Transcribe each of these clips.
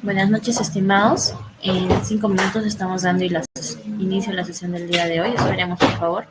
Buenas noches, estimados. En 5 minutos estamos dando inicio a la sesión del día de hoy. Esperemos, por favor.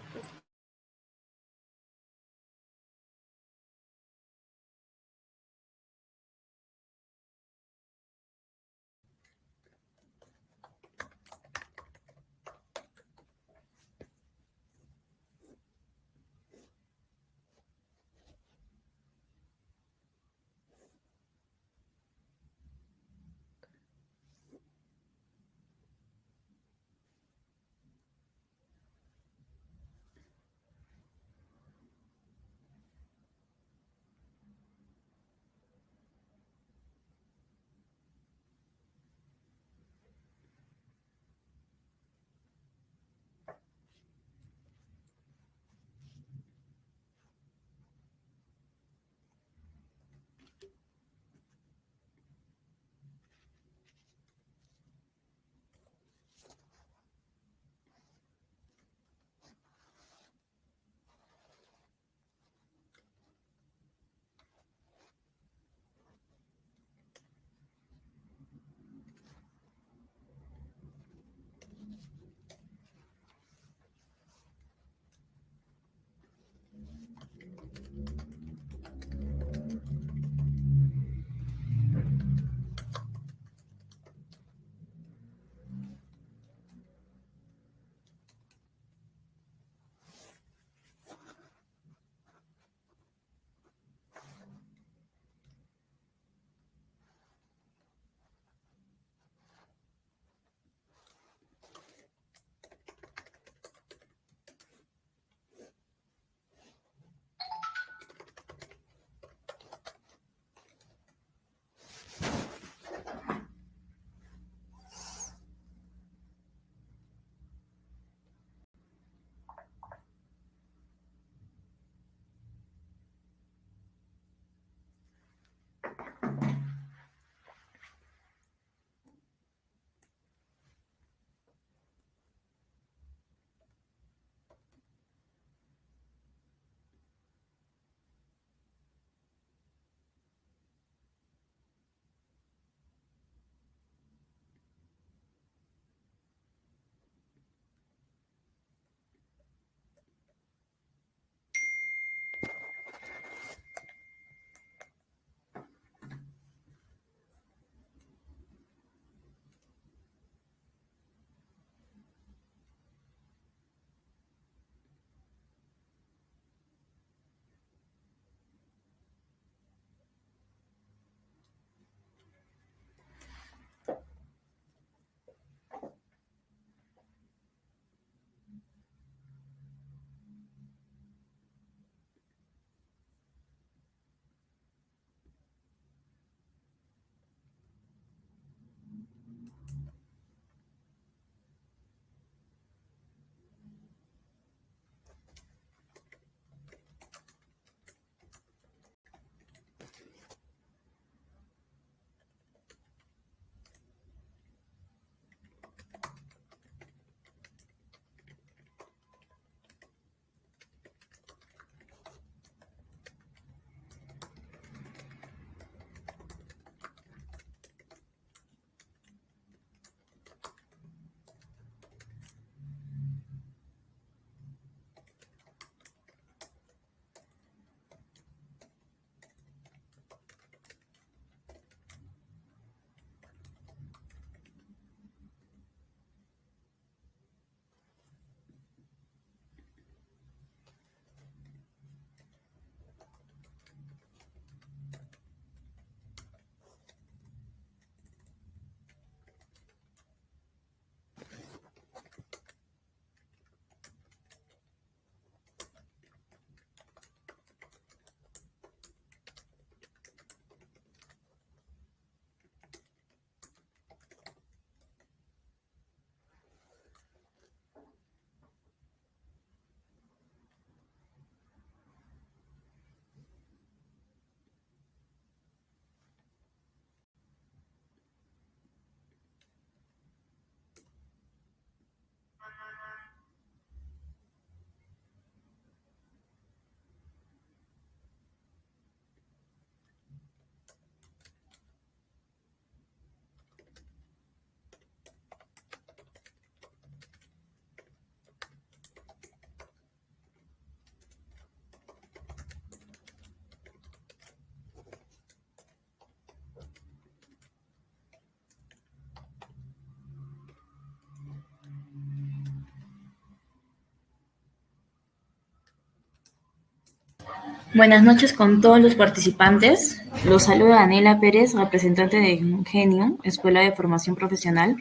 Buenas noches con todos los participantes. Los saluda Daniela Pérez, representante de Ingenium, Escuela de Formación Profesional.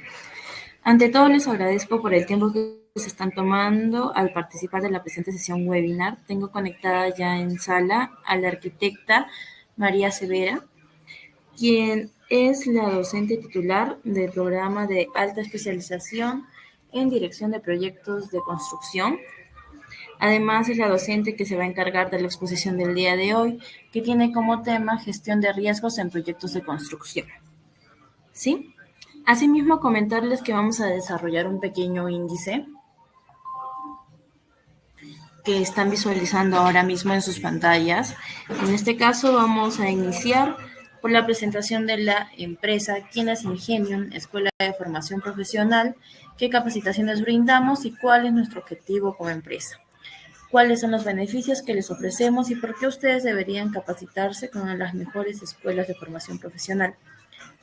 Ante todo, les agradezco por el tiempo que se están tomando al participar de la presente sesión webinar. Tengo conectada ya en sala a la arquitecta María Severa, quien es la docente titular del programa de alta especialización en dirección de proyectos de construcción. Además, es la docente que se va a encargar de la exposición del día de hoy, que tiene como tema gestión de riesgos en proyectos de construcción. ¿Sí? Asimismo, comentarles que vamos a desarrollar un pequeño índice que están visualizando ahora mismo en sus pantallas. En este caso, vamos a iniciar por la presentación de la empresa, quién es Ingenium, Escuela de Formación Profesional, qué capacitaciones brindamos y cuál es nuestro objetivo como empresa. Cuáles son los beneficios que les ofrecemos y por qué ustedes deberían capacitarse con una de las mejores escuelas de formación profesional.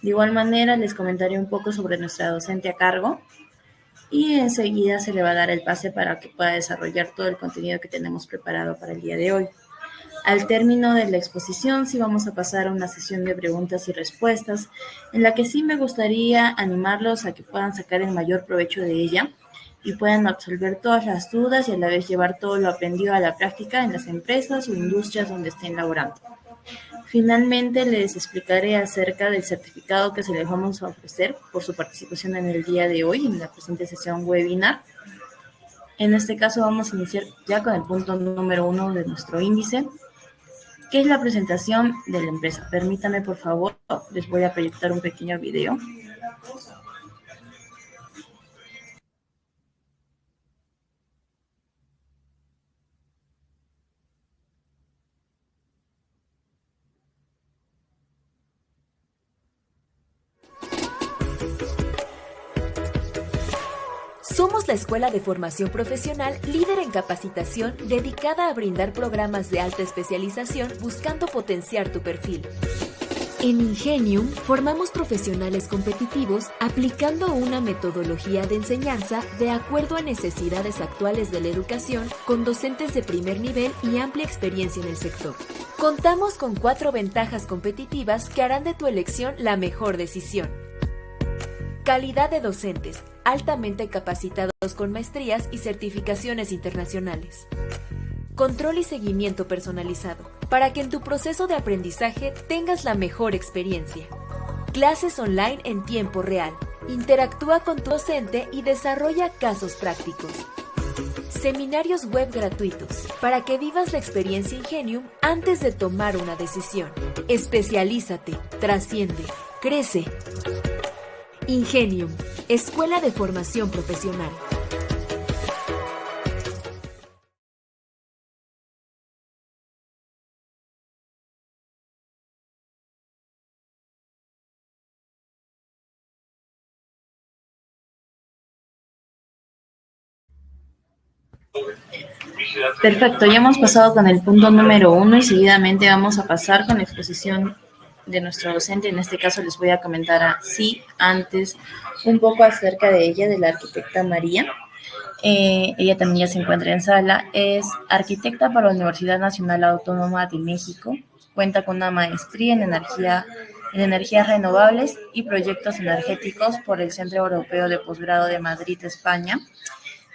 De igual manera, les comentaré un poco sobre nuestra docente a cargo y enseguida se le va a dar el pase para que pueda desarrollar todo el contenido que tenemos preparado para el día de hoy. Al término de la exposición, sí vamos a pasar a una sesión de preguntas y respuestas, en la que sí me gustaría animarlos a que puedan sacar el mayor provecho de ella y puedan absolver todas las dudas y a la vez llevar todo lo aprendido a la práctica en las empresas o industrias donde estén laborando. Finalmente, les explicaré acerca del certificado que se les vamos a ofrecer por su participación en el día de hoy, en la presente sesión webinar. En este caso vamos a iniciar ya con el punto número 1 de nuestro índice, que es la presentación de la empresa. Permítanme, por favor, les voy a proyectar un pequeño video. Somos la Escuela de Formación Profesional líder en capacitación dedicada a brindar programas de alta especialización buscando potenciar tu perfil. En Ingenium formamos profesionales competitivos aplicando una metodología de enseñanza de acuerdo a necesidades actuales de la educación con docentes de primer nivel y amplia experiencia en el sector. Contamos con 4 ventajas competitivas que harán de tu elección la mejor decisión. Calidad de docentes, altamente capacitados con maestrías y certificaciones internacionales. Control y seguimiento personalizado, para que en tu proceso de aprendizaje tengas la mejor experiencia. Clases online en tiempo real. Interactúa con tu docente y desarrolla casos prácticos. Seminarios web gratuitos, para que vivas la experiencia Ingenium antes de tomar una decisión. Especialízate, trasciende, crece. Ingenium, Escuela de Formación Profesional. Perfecto, ya hemos pasado con el punto número 1 y seguidamente vamos a pasar con la exposición de nuestro docente. En este caso les voy a comentar antes un poco acerca de ella, de la arquitecta María. Ella también ya se encuentra en sala. Es arquitecta para la Universidad Nacional Autónoma de México. Cuenta con una maestría en energías renovables y proyectos energéticos por el Centro Europeo de Posgrado de Madrid, España.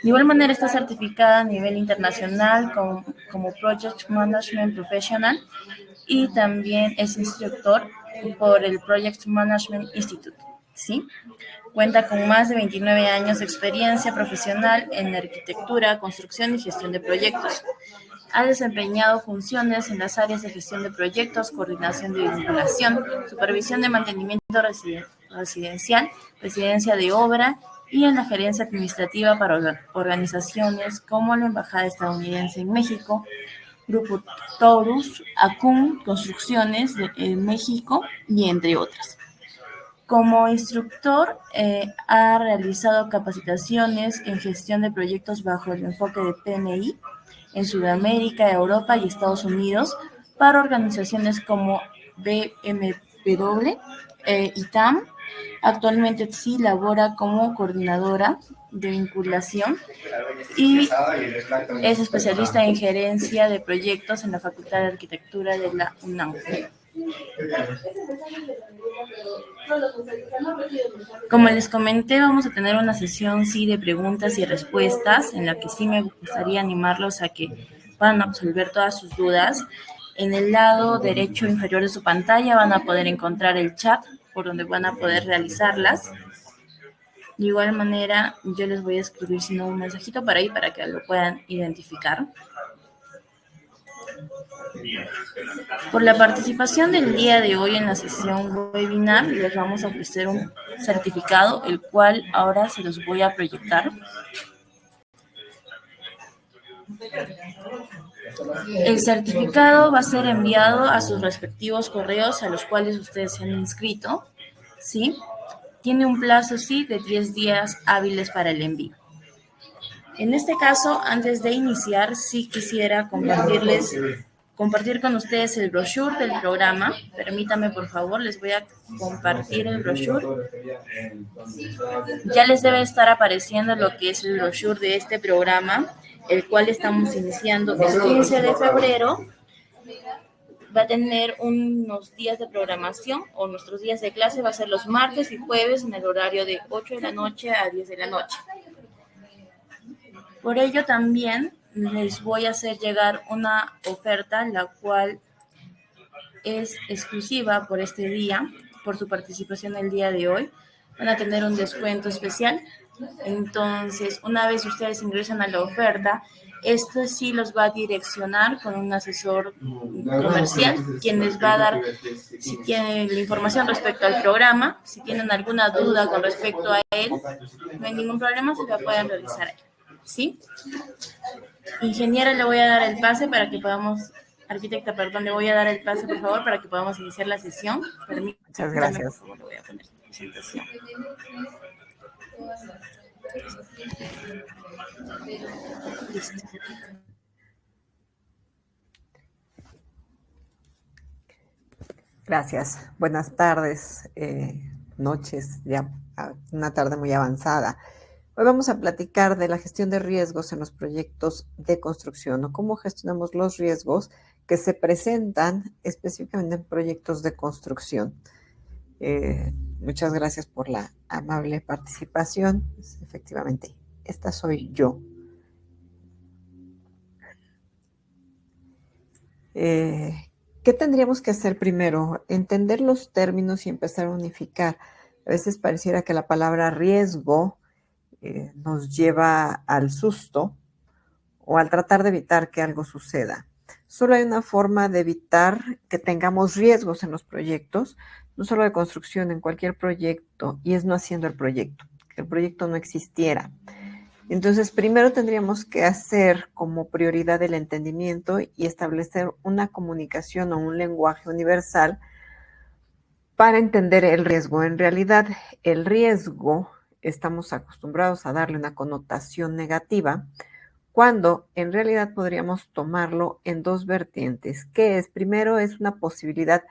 De igual manera está certificada a nivel internacional como Project Management Professional y también es instructor por el Project Management Institute, ¿sí? Cuenta con más de 29 años de experiencia profesional en arquitectura, construcción y gestión de proyectos. Ha desempeñado funciones en las áreas de gestión de proyectos, coordinación de vinculación, supervisión de mantenimiento residencial, presidencia de obra y en la gerencia administrativa para organizaciones como la Embajada estadounidense en México, Grupo Taurus, Acun Construcciones en México y entre otras. Como instructor, ha realizado capacitaciones en gestión de proyectos bajo el enfoque de PMI en Sudamérica, Europa y Estados Unidos para organizaciones como BMW, ITAM, Actualmente sí labora como coordinadora de vinculación y es especialista en gerencia de proyectos en la Facultad de Arquitectura de la UNAM. Como les comenté, vamos a tener una sesión sí de preguntas y respuestas en la que sí me gustaría animarlos a que puedan absolver todas sus dudas. En el lado derecho inferior de su pantalla van a poder encontrar el chat por donde van a poder realizarlas. De igual manera, yo les voy a escribir sino un mensajito para ahí para que lo puedan identificar. Por la participación del día de hoy en la sesión webinar, les vamos a ofrecer un certificado, el cual ahora se los voy a proyectar. El certificado va a ser enviado a sus respectivos correos a los cuales ustedes se han inscrito, ¿sí? Tiene un plazo, sí, de 10 días hábiles para el envío. En este caso, antes de iniciar, sí quisiera compartir con ustedes el brochure del programa. Permítame, por favor, les voy a compartir el brochure. Ya les debe estar apareciendo lo que es el brochure de este programa, el cual estamos iniciando el 15 de febrero. Va a tener unos días de programación, o nuestros días de clase va a ser los martes y jueves en el horario de 8 de la noche a 10 de la noche. Por ello también les voy a hacer llegar una oferta, la cual es exclusiva por este día, por su participación el día de hoy. Van a tener un descuento especial. Entonces, una vez ustedes ingresan a la oferta, esto sí los va a direccionar con un asesor comercial, quien les va a dar, si tienen la información respecto al programa, si tienen alguna duda con respecto a él, no hay ningún problema, se la pueden realizar ahí, ¿sí? Ingeniera, le voy a dar el pase para que podamos, arquitecta, perdón, le voy a dar el pase, por favor, para que podamos iniciar la sesión. Muchas gracias. Por favor, le voy a poner la presentación. Listo. Gracias. Buenas tardes, noches, ya una tarde muy avanzada. Hoy vamos a platicar de la gestión de riesgos en los proyectos de construcción o cómo gestionamos los riesgos que se presentan específicamente en proyectos de construcción. Muchas gracias por la amable participación. Efectivamente, esta soy yo. ¿Qué tendríamos que hacer primero? Entender los términos y empezar a unificar. A veces pareciera que la palabra riesgo nos lleva al susto o al tratar de evitar que algo suceda. Solo hay una forma de evitar que tengamos riesgos en los proyectos, no solo de construcción, en cualquier proyecto, y es no haciendo el proyecto, que el proyecto no existiera. Entonces, primero tendríamos que hacer como prioridad el entendimiento y establecer una comunicación o un lenguaje universal para entender el riesgo. En realidad, el riesgo estamos acostumbrados a darle una connotación negativa, cuando en realidad podríamos tomarlo en dos vertientes. ¿Qué es? Primero, es una posibilidad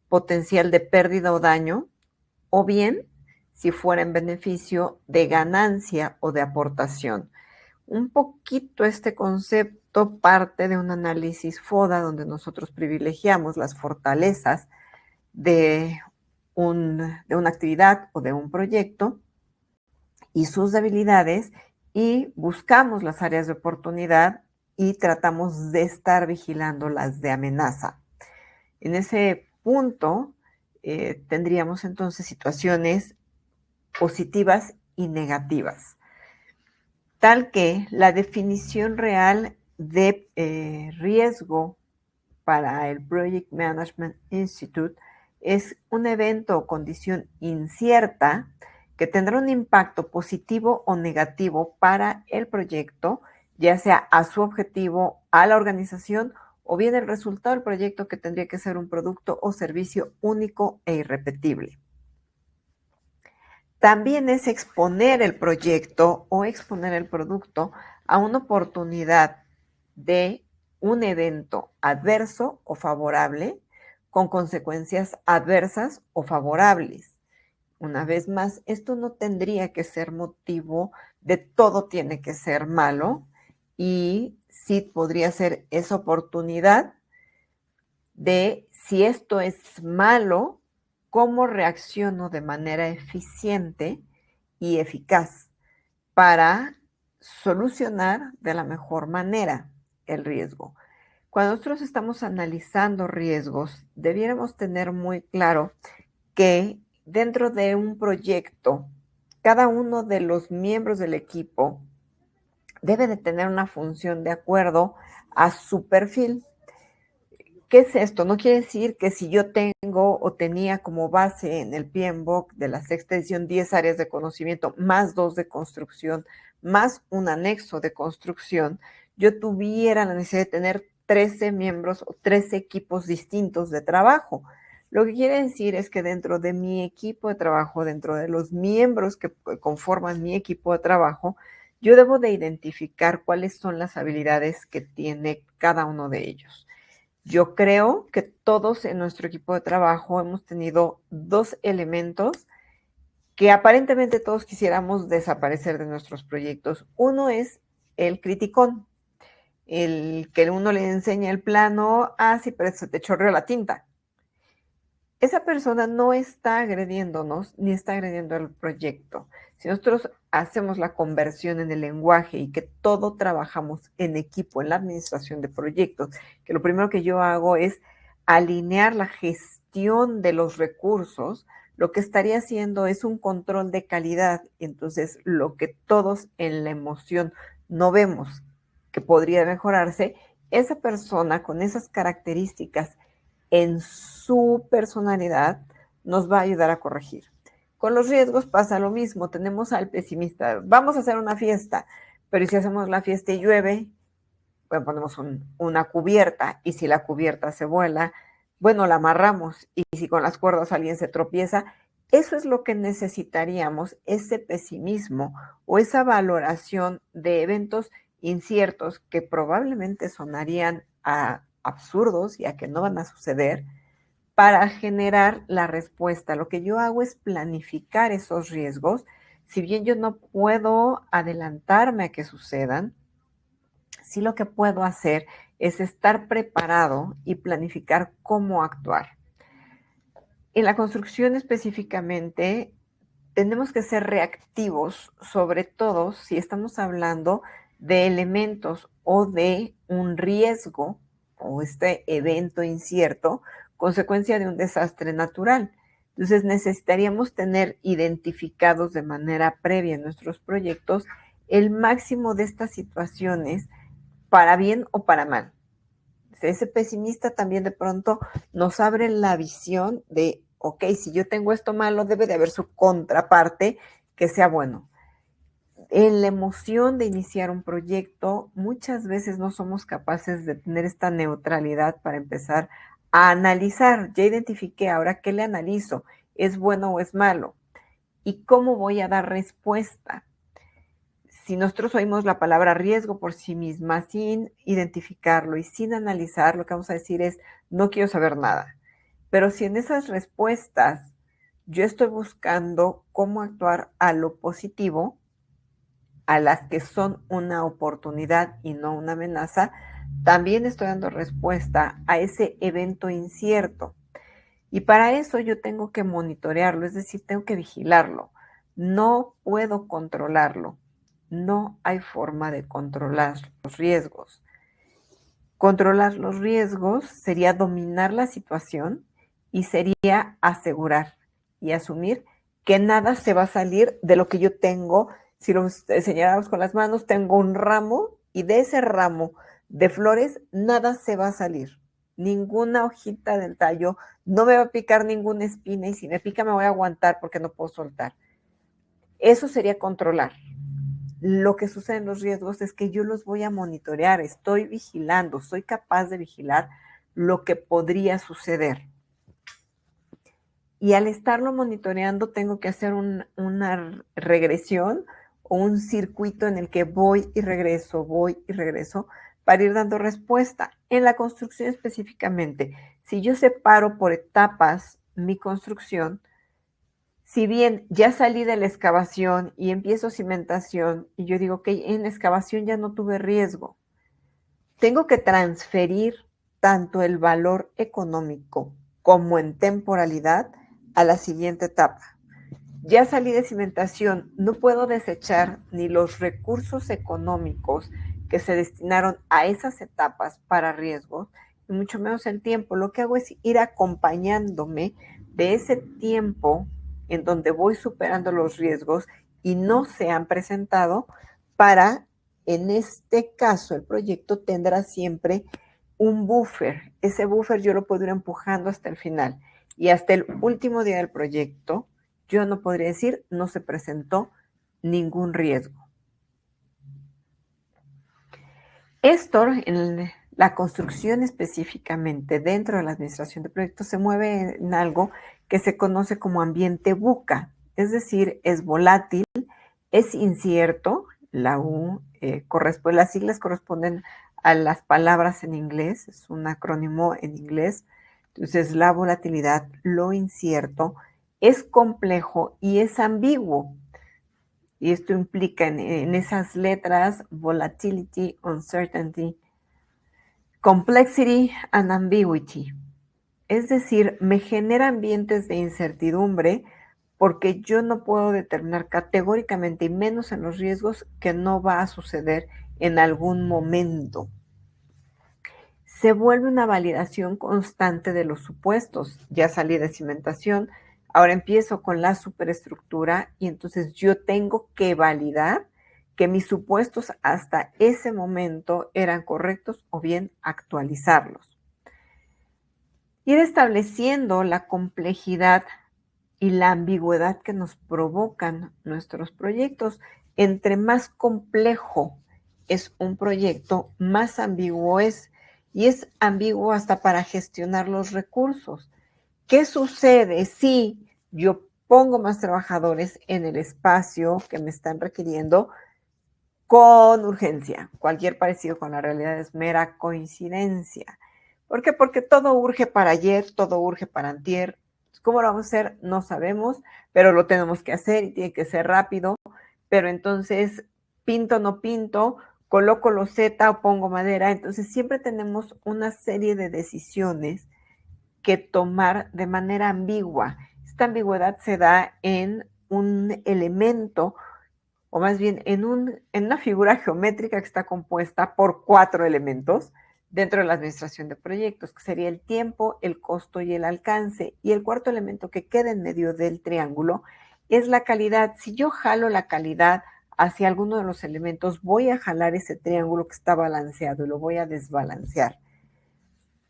potencial de pérdida o daño, o bien, si fuera en beneficio, de ganancia o de aportación. Un poquito este concepto parte de un análisis FODA, donde nosotros privilegiamos las fortalezas de una actividad o de un proyecto y sus debilidades, y buscamos las áreas de oportunidad y tratamos de estar vigilando las de amenaza. En ese punto tendríamos entonces situaciones positivas y negativas, tal que la definición real de riesgo para el Project Management Institute es un evento o condición incierta que tendrá un impacto positivo o negativo para el proyecto, ya sea a su objetivo, a la organización, o bien el resultado del proyecto, que tendría que ser un producto o servicio único e irrepetible. También es exponer el proyecto o exponer el producto a una oportunidad de un evento adverso o favorable, con consecuencias adversas o favorables. Una vez más, esto no tendría que ser motivo de todo tiene que ser malo, y sí podría ser esa oportunidad de, si esto es malo, cómo reacciono de manera eficiente y eficaz para solucionar de la mejor manera el riesgo. Cuando nosotros estamos analizando riesgos, debiéramos tener muy claro que dentro de un proyecto, cada uno de los miembros del equipo debe de tener una función de acuerdo a su perfil. ¿Qué es esto? No quiere decir que si yo tengo o tenía como base en el PMBOK de la sexta edición 10 áreas de conocimiento, más 2 de construcción, más un anexo de construcción, yo tuviera la necesidad de tener 13 miembros o 13 equipos distintos de trabajo. Lo que quiere decir es que dentro de mi equipo de trabajo, dentro de los miembros que conforman mi equipo de trabajo, yo debo de identificar cuáles son las habilidades que tiene cada uno de ellos. Yo creo que todos en nuestro equipo de trabajo hemos tenido 2 elementos que aparentemente todos quisiéramos desaparecer de nuestros proyectos. Uno es el criticón, el que uno le enseña el plano, sí, pero se te chorreó la tinta. Esa persona no está agrediéndonos ni está agrediendo el proyecto. Si nosotros hacemos la conversión en el lenguaje y que todo trabajamos en equipo en la administración de proyectos, que lo primero que yo hago es alinear la gestión de los recursos, lo que estaría haciendo es un control de calidad. Entonces, lo que todos en la emoción no vemos que podría mejorarse, esa persona con esas características en su personalidad nos va a ayudar a corregir. Con los riesgos pasa lo mismo. Tenemos al pesimista. Vamos a hacer una fiesta, pero si hacemos la fiesta y llueve, bueno, ponemos una cubierta, y si la cubierta se vuela, bueno, la amarramos, y si con las cuerdas alguien se tropieza. Eso es lo que necesitaríamos, ese pesimismo o esa valoración de eventos inciertos que probablemente sonarían absurdos y a que no van a suceder, para generar la respuesta. Lo que yo hago es planificar esos riesgos. Si bien yo no puedo adelantarme a que sucedan, sí lo que puedo hacer es estar preparado y planificar cómo actuar. En la construcción específicamente, tenemos que ser reactivos, sobre todo si estamos hablando de elementos o de un riesgo o este evento incierto, consecuencia de un desastre natural. Entonces necesitaríamos tener identificados de manera previa en nuestros proyectos el máximo de estas situaciones, para bien o para mal. Ese pesimista también de pronto nos abre la visión de, ok, si yo tengo esto malo, debe de haber su contraparte que sea bueno. En la emoción de iniciar un proyecto, muchas veces no somos capaces de tener esta neutralidad para empezar a analizar. Ya identifiqué, ahora qué le analizo, ¿es bueno o es malo? ¿Y cómo voy a dar respuesta? Si nosotros oímos la palabra riesgo por sí misma, sin identificarlo y sin analizar, lo que vamos a decir es, no quiero saber nada. Pero si en esas respuestas yo estoy buscando cómo actuar a lo positivo, a las que son una oportunidad y no una amenaza, también estoy dando respuesta a ese evento incierto. Y para eso yo tengo que monitorearlo, es decir, tengo que vigilarlo. No puedo controlarlo. No hay forma de controlar los riesgos. Controlar los riesgos sería dominar la situación y sería asegurar y asumir que nada se va a salir de lo que yo tengo. Si lo señalamos con las manos, tengo un ramo, y de ese ramo de flores nada se va a salir. Ninguna hojita del tallo, no me va a picar ninguna espina, y si me pica me voy a aguantar porque no puedo soltar. Eso sería controlar. Lo que sucede en los riesgos es que yo los voy a monitorear, estoy vigilando, soy capaz de vigilar lo que podría suceder. Y al estarlo monitoreando tengo que hacer una regresión o un circuito en el que voy y regreso para ir dando respuesta. En la construcción específicamente, si yo separo por etapas mi construcción, Si bien ya salí de la excavación y empiezo cimentación y yo digo, ok, en excavación ya no tuve riesgo, tengo que transferir tanto el valor económico como en temporalidad a la siguiente etapa. Ya salí de cimentación, no puedo desechar ni los recursos económicos que se destinaron a esas etapas para riesgos, y mucho menos el tiempo. Lo que hago es ir acompañándome de ese tiempo en donde voy superando los riesgos y no se han presentado para, en este caso, el proyecto tendrá siempre un buffer. Ese buffer yo lo puedo ir empujando hasta el final y hasta el último día del proyecto yo no podría decir no se presentó ningún riesgo. Esto, en la construcción específicamente dentro de la administración de proyectos, se mueve en algo que se conoce como ambiente VUCA, es decir, es volátil, es incierto, las siglas corresponden a las palabras en inglés, es un acrónimo en inglés, entonces la volatilidad, lo incierto, es complejo y es ambiguo. Y esto implica en esas letras volatility, uncertainty, complexity and ambiguity. Es decir, me genera ambientes de incertidumbre porque yo no puedo determinar categóricamente, y menos en los riesgos, que no va a suceder en algún momento. Se vuelve una validación constante de los supuestos. Ya salí de cimentación, ahora empiezo con la superestructura y entonces yo tengo que validar que mis supuestos hasta ese momento eran correctos o bien actualizarlos. Ir estableciendo la complejidad y la ambigüedad que nos provocan nuestros proyectos. Entre más complejo es un proyecto, más ambiguo es. Y es ambiguo hasta para gestionar los recursos. ¿Qué sucede si yo pongo más trabajadores en el espacio que me están requiriendo con urgencia? Cualquier parecido con la realidad es mera coincidencia. ¿Por qué? Porque todo urge para ayer, todo urge para antier. ¿Cómo lo vamos a hacer? No sabemos, pero lo tenemos que hacer y tiene que ser rápido. Pero entonces, pinto o no pinto, coloco loseta o pongo madera. Entonces, siempre tenemos una serie de decisiones que tomar de manera ambigua. Esta ambigüedad se da en un elemento, o más bien en una figura geométrica que está compuesta por 4 elementos dentro de la administración de proyectos, que sería el tiempo, el costo y el alcance. Y el cuarto elemento que queda en medio del triángulo es la calidad. Si yo jalo la calidad hacia alguno de los elementos, voy a jalar ese triángulo que está balanceado y lo voy a desbalancear.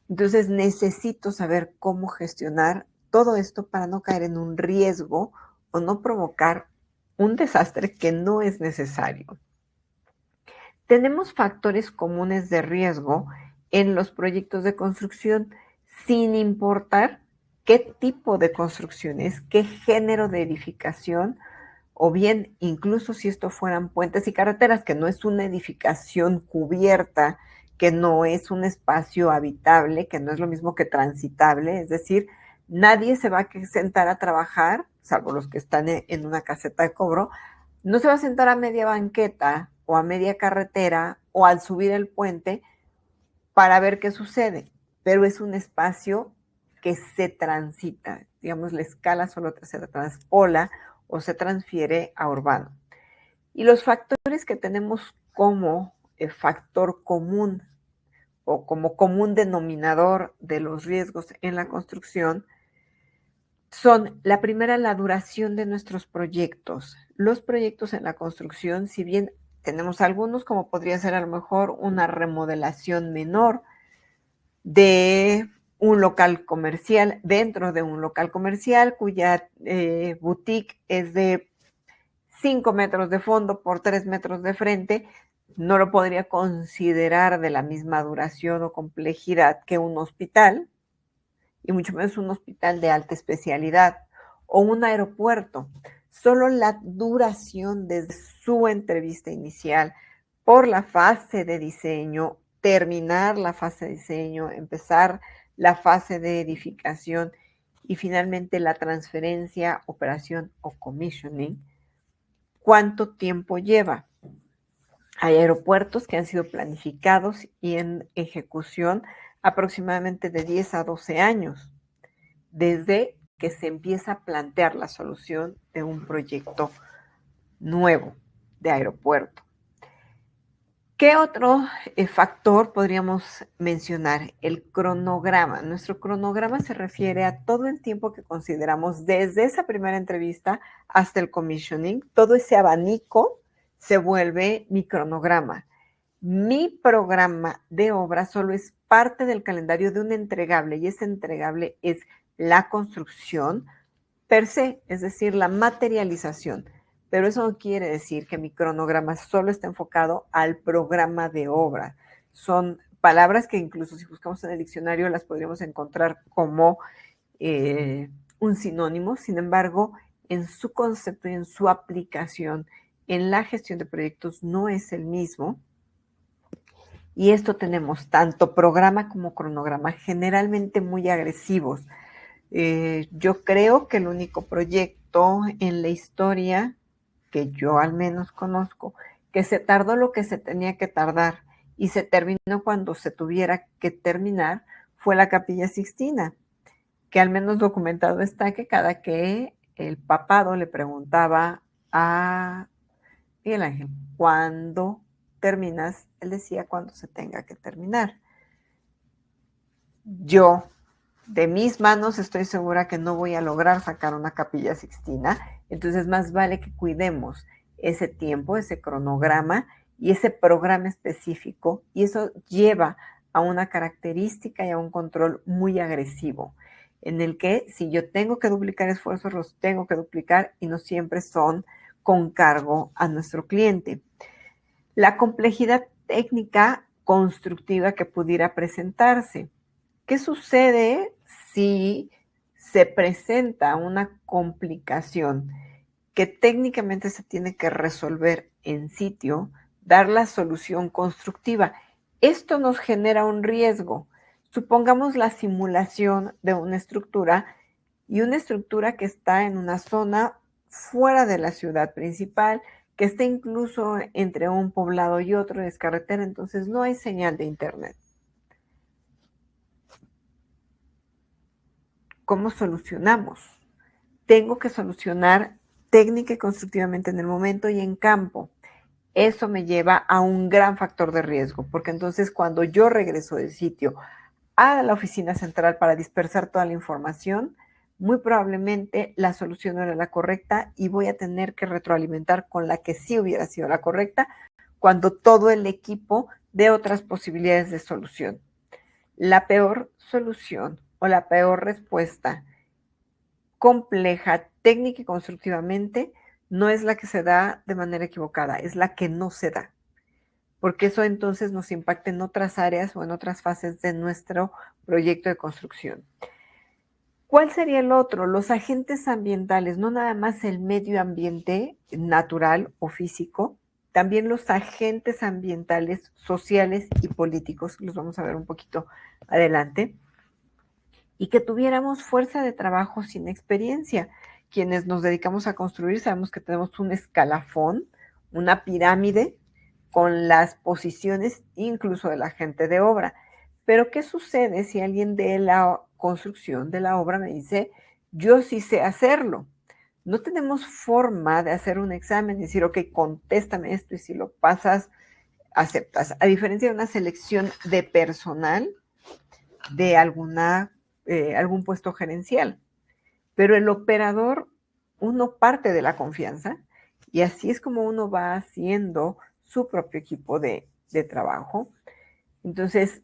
Entonces necesito saber cómo gestionar todo esto para no caer en un riesgo o no provocar un desastre que no es necesario. Tenemos factores comunes de riesgo en los proyectos de construcción, sin importar qué tipo de construcción es, qué género de edificación, o bien incluso si esto fueran puentes y carreteras, que no es una edificación cubierta, que no es un espacio habitable, que no es lo mismo que transitable, es decir, nadie se va a sentar a trabajar, salvo los que están en una caseta de cobro, no se va a sentar a media banqueta o a media carretera o al subir el puente para ver qué sucede, pero es un espacio que se transita, digamos, la escala solo se transpola o se transfiere a urbano. Y los factores que tenemos como factor común o como común denominador de los riesgos en la construcción son, la primera, la duración de nuestros proyectos. Los proyectos en la construcción, si bien tenemos algunos, como podría ser a lo mejor una remodelación menor de un local comercial, dentro de un local comercial cuya boutique es de 5 metros de fondo por 3 metros de frente, no lo podría considerar de la misma duración o complejidad que un hospital, y mucho menos un hospital de alta especialidad o un aeropuerto. Solo la duración desde su entrevista inicial por la fase de diseño, terminar la fase de diseño, empezar la fase de edificación y finalmente la transferencia, operación o commissioning, ¿cuánto tiempo lleva? Hay aeropuertos que han sido planificados y en ejecución aproximadamente de 10 a 12 años, desde que se empieza a plantear la solución de un proyecto nuevo de aeropuerto. ¿Qué otro factor podríamos mencionar? El cronograma. Nuestro cronograma se refiere a todo el tiempo que consideramos desde esa primera entrevista hasta el commissioning. Todo ese abanico se vuelve mi cronograma. Mi programa de obra solo es parte del calendario de un entregable y ese entregable es la construcción per se, es decir, la materialización. Pero eso no quiere decir que mi cronograma solo está enfocado al programa de obra. Son palabras que incluso si buscamos en el diccionario las podríamos encontrar como un sinónimo. Sin embargo, en su concepto y en su aplicación en la gestión de proyectos no es el mismo. Y esto tenemos tanto programa como cronograma, generalmente muy agresivos. Yo creo que el único proyecto en la historia que yo al menos conozco, que se tardó lo que se tenía que tardar y se terminó cuando se tuviera que terminar, fue la Capilla Sixtina, que al menos documentado está que cada que el papado le preguntaba a Miguel Ángel, ¿cuándo terminas? Él decía cuando se tenga que terminar. Yo, de mis manos, estoy segura que no voy a lograr sacar una Capilla Sixtina, entonces más vale que cuidemos ese tiempo, ese cronograma y ese programa específico, y eso lleva a una característica y a un control muy agresivo, en el que si yo tengo que duplicar esfuerzos, los tengo que duplicar y no siempre son con cargo a nuestro cliente. La complejidad técnica constructiva que pudiera presentarse. ¿Qué sucede si se presenta una complicación que técnicamente se tiene que resolver en sitio, dar la solución constructiva? Esto nos genera un riesgo. Supongamos la simulación de una estructura y una estructura que está en una zona fuera de la ciudad principal, que está incluso entre un poblado y otro, es carretera, entonces no hay señal de internet. ¿Cómo solucionamos? Tengo que solucionar técnica y constructivamente en el momento y en campo. Eso me lleva a un gran factor de riesgo, porque entonces cuando yo regreso del sitio a la oficina central para dispersar toda la información, muy probablemente la solución no era la correcta y voy a tener que retroalimentar con la que sí hubiera sido la correcta cuando todo el equipo dé otras posibilidades de solución. La peor solución o la peor respuesta compleja, técnica y constructivamente, no es la que se da de manera equivocada, es la que no se da, porque eso entonces nos impacta en otras áreas o en otras fases de nuestro proyecto de construcción. ¿Cuál sería el otro? Los agentes ambientales, no nada más el medio ambiente natural o físico, también los agentes ambientales, sociales y políticos, los vamos a ver un poquito adelante, y que tuviéramos fuerza de trabajo sin experiencia. Quienes nos dedicamos a construir sabemos que tenemos un escalafón, una pirámide con las posiciones incluso de la gente de obra. Pero ¿qué sucede si alguien de la construcción de la obra me dice, yo sí sé hacerlo? No tenemos forma de hacer un examen y decir, ok, contéstame esto y si lo pasas, aceptas. A diferencia de una selección de personal de algún puesto gerencial. Pero el operador, uno parte de la confianza y así es como uno va haciendo su propio equipo de trabajo. Entonces,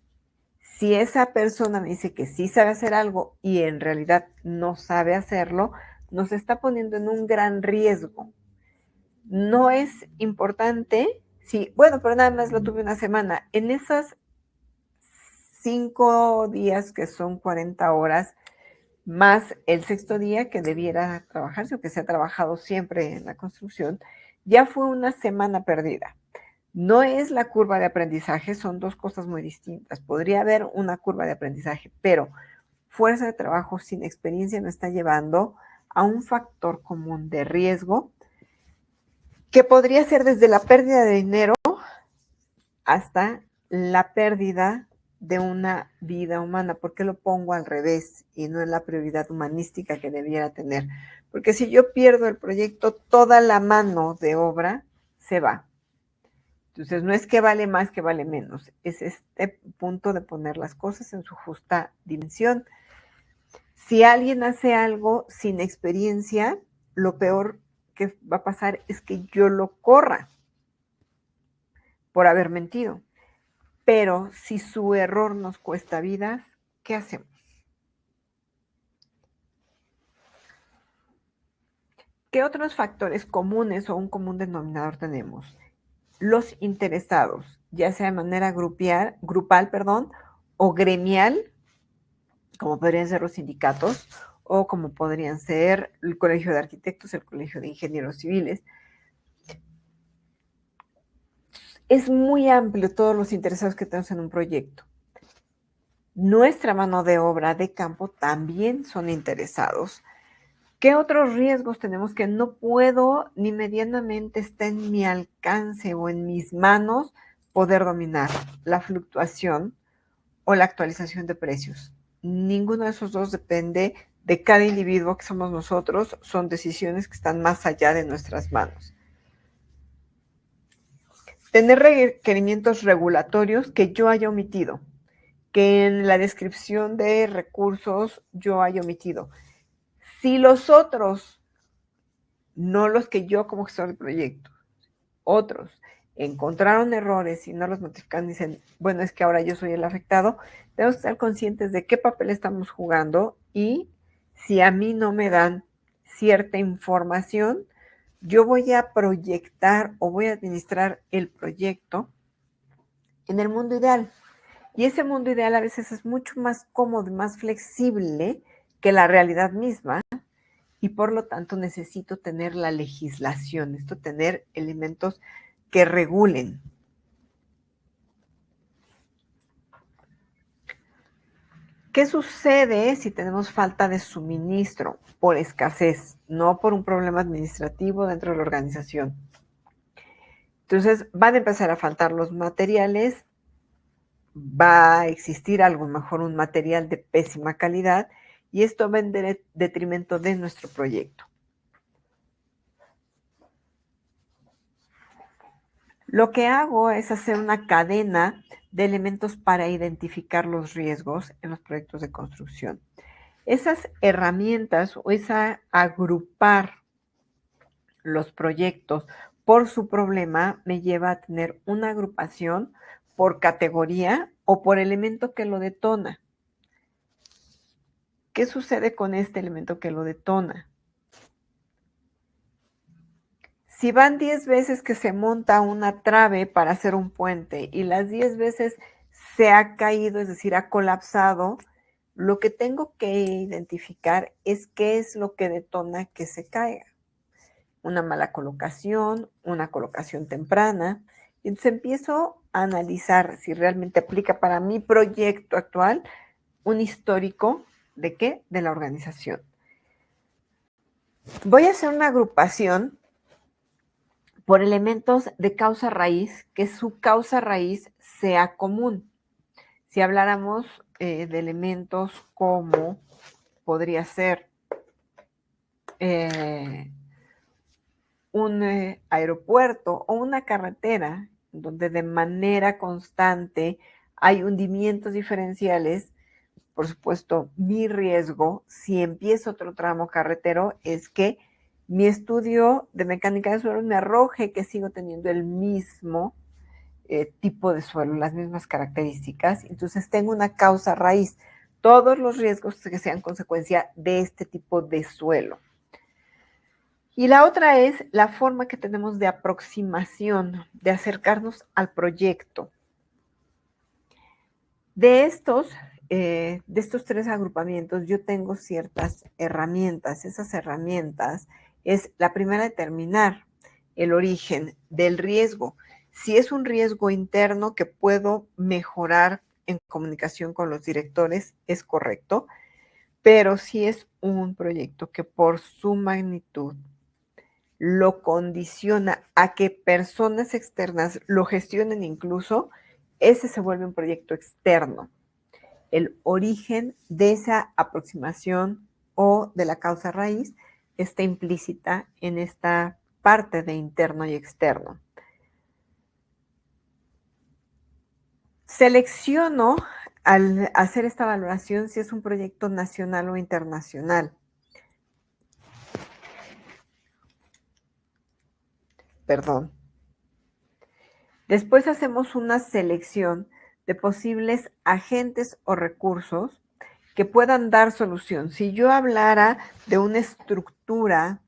si esa persona me dice que sí sabe hacer algo y en realidad no sabe hacerlo, nos está poniendo en un gran riesgo. No es importante, sí, bueno, pero nada más lo tuve una semana. En esas 5 días que son 40 horas, más el sexto día que debiera trabajarse o que se ha trabajado siempre en la construcción, ya fue una semana perdida. No es la curva de aprendizaje, son dos cosas muy distintas. Podría haber una curva de aprendizaje, pero fuerza de trabajo sin experiencia me está llevando a un factor común de riesgo que podría ser desde la pérdida de dinero hasta la pérdida de una vida humana. ¿Por qué lo pongo al revés y no en la prioridad humanística que debiera tener? Porque si yo pierdo el proyecto, toda la mano de obra se va. Entonces, no es que vale más, que vale menos. Es este punto de poner las cosas en su justa dimensión. Si alguien hace algo sin experiencia, lo peor que va a pasar es que yo lo corra por haber mentido. Pero si su error nos cuesta vidas, ¿qué hacemos? ¿Qué otros factores comunes o un común denominador tenemos? Los interesados, ya sea de manera grupal, o gremial, como podrían ser los sindicatos, o como podrían ser el Colegio de Arquitectos, el Colegio de Ingenieros Civiles. Es muy amplio todos los interesados que tenemos en un proyecto. Nuestra mano de obra de campo también son interesados. ¿Qué otros riesgos tenemos que no puedo ni medianamente está en mi alcance o en mis manos poder dominar? La fluctuación o la actualización de precios. Ninguno de esos dos depende de cada individuo que somos nosotros. Son decisiones que están más allá de nuestras manos. Tener requerimientos regulatorios que yo haya omitido, que en la descripción de recursos yo haya omitido. Si los otros, no los que yo como gestor de proyecto, otros encontraron errores y no los notifican, dicen, bueno, es que ahora yo soy el afectado, tenemos que estar conscientes de qué papel estamos jugando y si a mí no me dan cierta información, yo voy a proyectar o voy a administrar el proyecto en el mundo ideal. Y ese mundo ideal a veces es mucho más cómodo y más flexible que la realidad misma y por lo tanto necesito tener la legislación, necesito tener elementos que regulen. ¿Qué sucede si tenemos falta de suministro por escasez, no por un problema administrativo dentro de la organización? Entonces van a empezar a faltar los materiales, va a existir a lo mejor un material de pésima calidad y esto va en detrimento de nuestro proyecto. Lo que hago es hacer una cadena de elementos para identificar los riesgos en los proyectos de construcción. Esas herramientas o esa agrupar los proyectos por su problema me lleva a tener una agrupación por categoría o por elemento que lo detona. ¿Qué sucede con este elemento que lo detona? Si van 10 veces que se monta una trave para hacer un puente y las 10 veces se ha caído, es decir, ha colapsado, lo que tengo que identificar es qué es lo que detona que se caiga. Una mala colocación, una colocación temprana. Y entonces empiezo a analizar si realmente aplica para mi proyecto actual un histórico ¿de qué? De la organización. Voy a hacer una agrupación por elementos de causa raíz, que su causa raíz sea común. Si habláramos de elementos como podría ser un aeropuerto o una carretera, donde de manera constante hay hundimientos diferenciales, por supuesto, mi riesgo, si empiezo otro tramo carretero, es que mi estudio de mecánica de suelo me arroje que sigo teniendo el mismo tipo de suelo, las mismas características. Entonces tengo una causa raíz. Todos los riesgos que sean consecuencia de este tipo de suelo. Y la otra es la forma que tenemos de aproximación, de acercarnos al proyecto. De estos 3 agrupamientos, yo tengo ciertas herramientas. Esas herramientas es la primera, determinar el origen del riesgo. Si es un riesgo interno que puedo mejorar en comunicación con los directores, es correcto. pero si es un proyecto que por su magnitud lo condiciona a que personas externas lo gestionen incluso, ese se vuelve un proyecto externo. El origen de esa aproximación o de la causa raíz está implícita en esta parte de interno y externo. Selecciono al hacer esta valoración si es un proyecto nacional o internacional. Perdón. Después hacemos una selección de posibles agentes o recursos que puedan dar solución. Si yo hablara de una estructura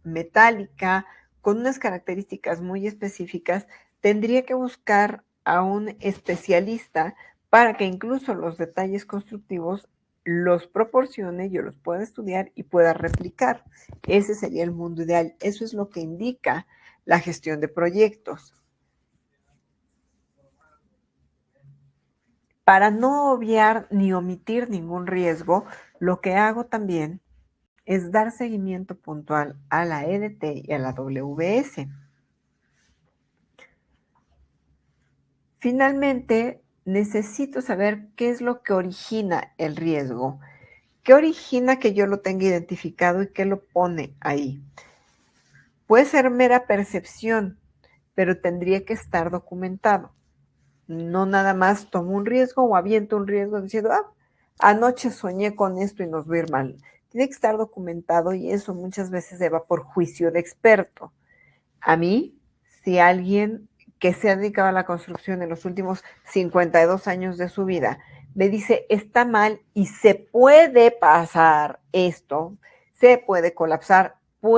metálica con unas características muy específicas, tendría que buscar a un especialista para que incluso los detalles constructivos los proporcione, yo los pueda estudiar y pueda replicar. Ese sería el mundo ideal. Eso es lo que indica la gestión de proyectos. Para no obviar ni omitir ningún riesgo, lo que hago también es dar seguimiento puntual a la EDT y a la WS. Finalmente, necesito saber qué es lo que origina el riesgo. ¿Qué origina que yo lo tenga identificado y qué lo pone ahí? Puede ser mera percepción, pero tendría que estar documentado. No nada más tomo un riesgo o aviento un riesgo diciendo, anoche soñé con esto y nos va a ir mal. Tiene que estar documentado y eso muchas veces se va por juicio de experto. A mí, si alguien que se ha dedicado a la construcción en los últimos 52 años de su vida me dice, está mal y se puede pasar esto, se puede colapsar, yo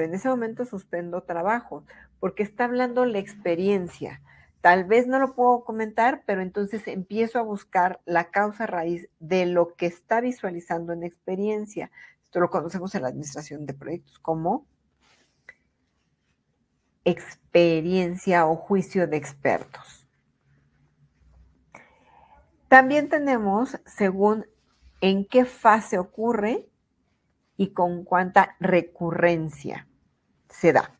en ese momento suspendo trabajo, porque está hablando la experiencia. Tal vez no lo puedo comentar, pero entonces empiezo a buscar la causa raíz de lo que está visualizando en experiencia. Esto lo conocemos en la administración de proyectos como experiencia o juicio de expertos. También tenemos según en qué fase ocurre y con cuánta recurrencia se da.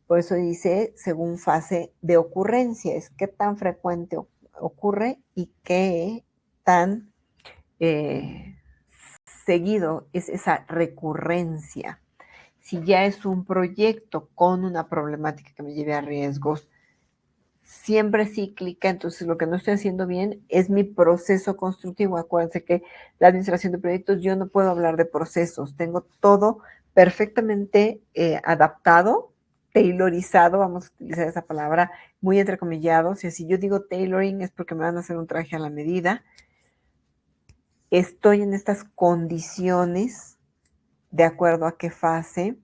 Por eso dice según fase de ocurrencia, es qué tan frecuente ocurre y qué tan seguido es esa recurrencia. Si ya es un proyecto con una problemática que me lleve a riesgos, siempre cíclica, entonces lo que no estoy haciendo bien es mi proceso constructivo. Acuérdense que la administración de proyectos, yo no puedo hablar de procesos, tengo todo perfectamente adaptado, tailorizado, vamos a utilizar esa palabra, muy entrecomillado. Si yo digo tailoring es porque me van a hacer un traje a la medida. Estoy en estas condiciones de acuerdo a qué fase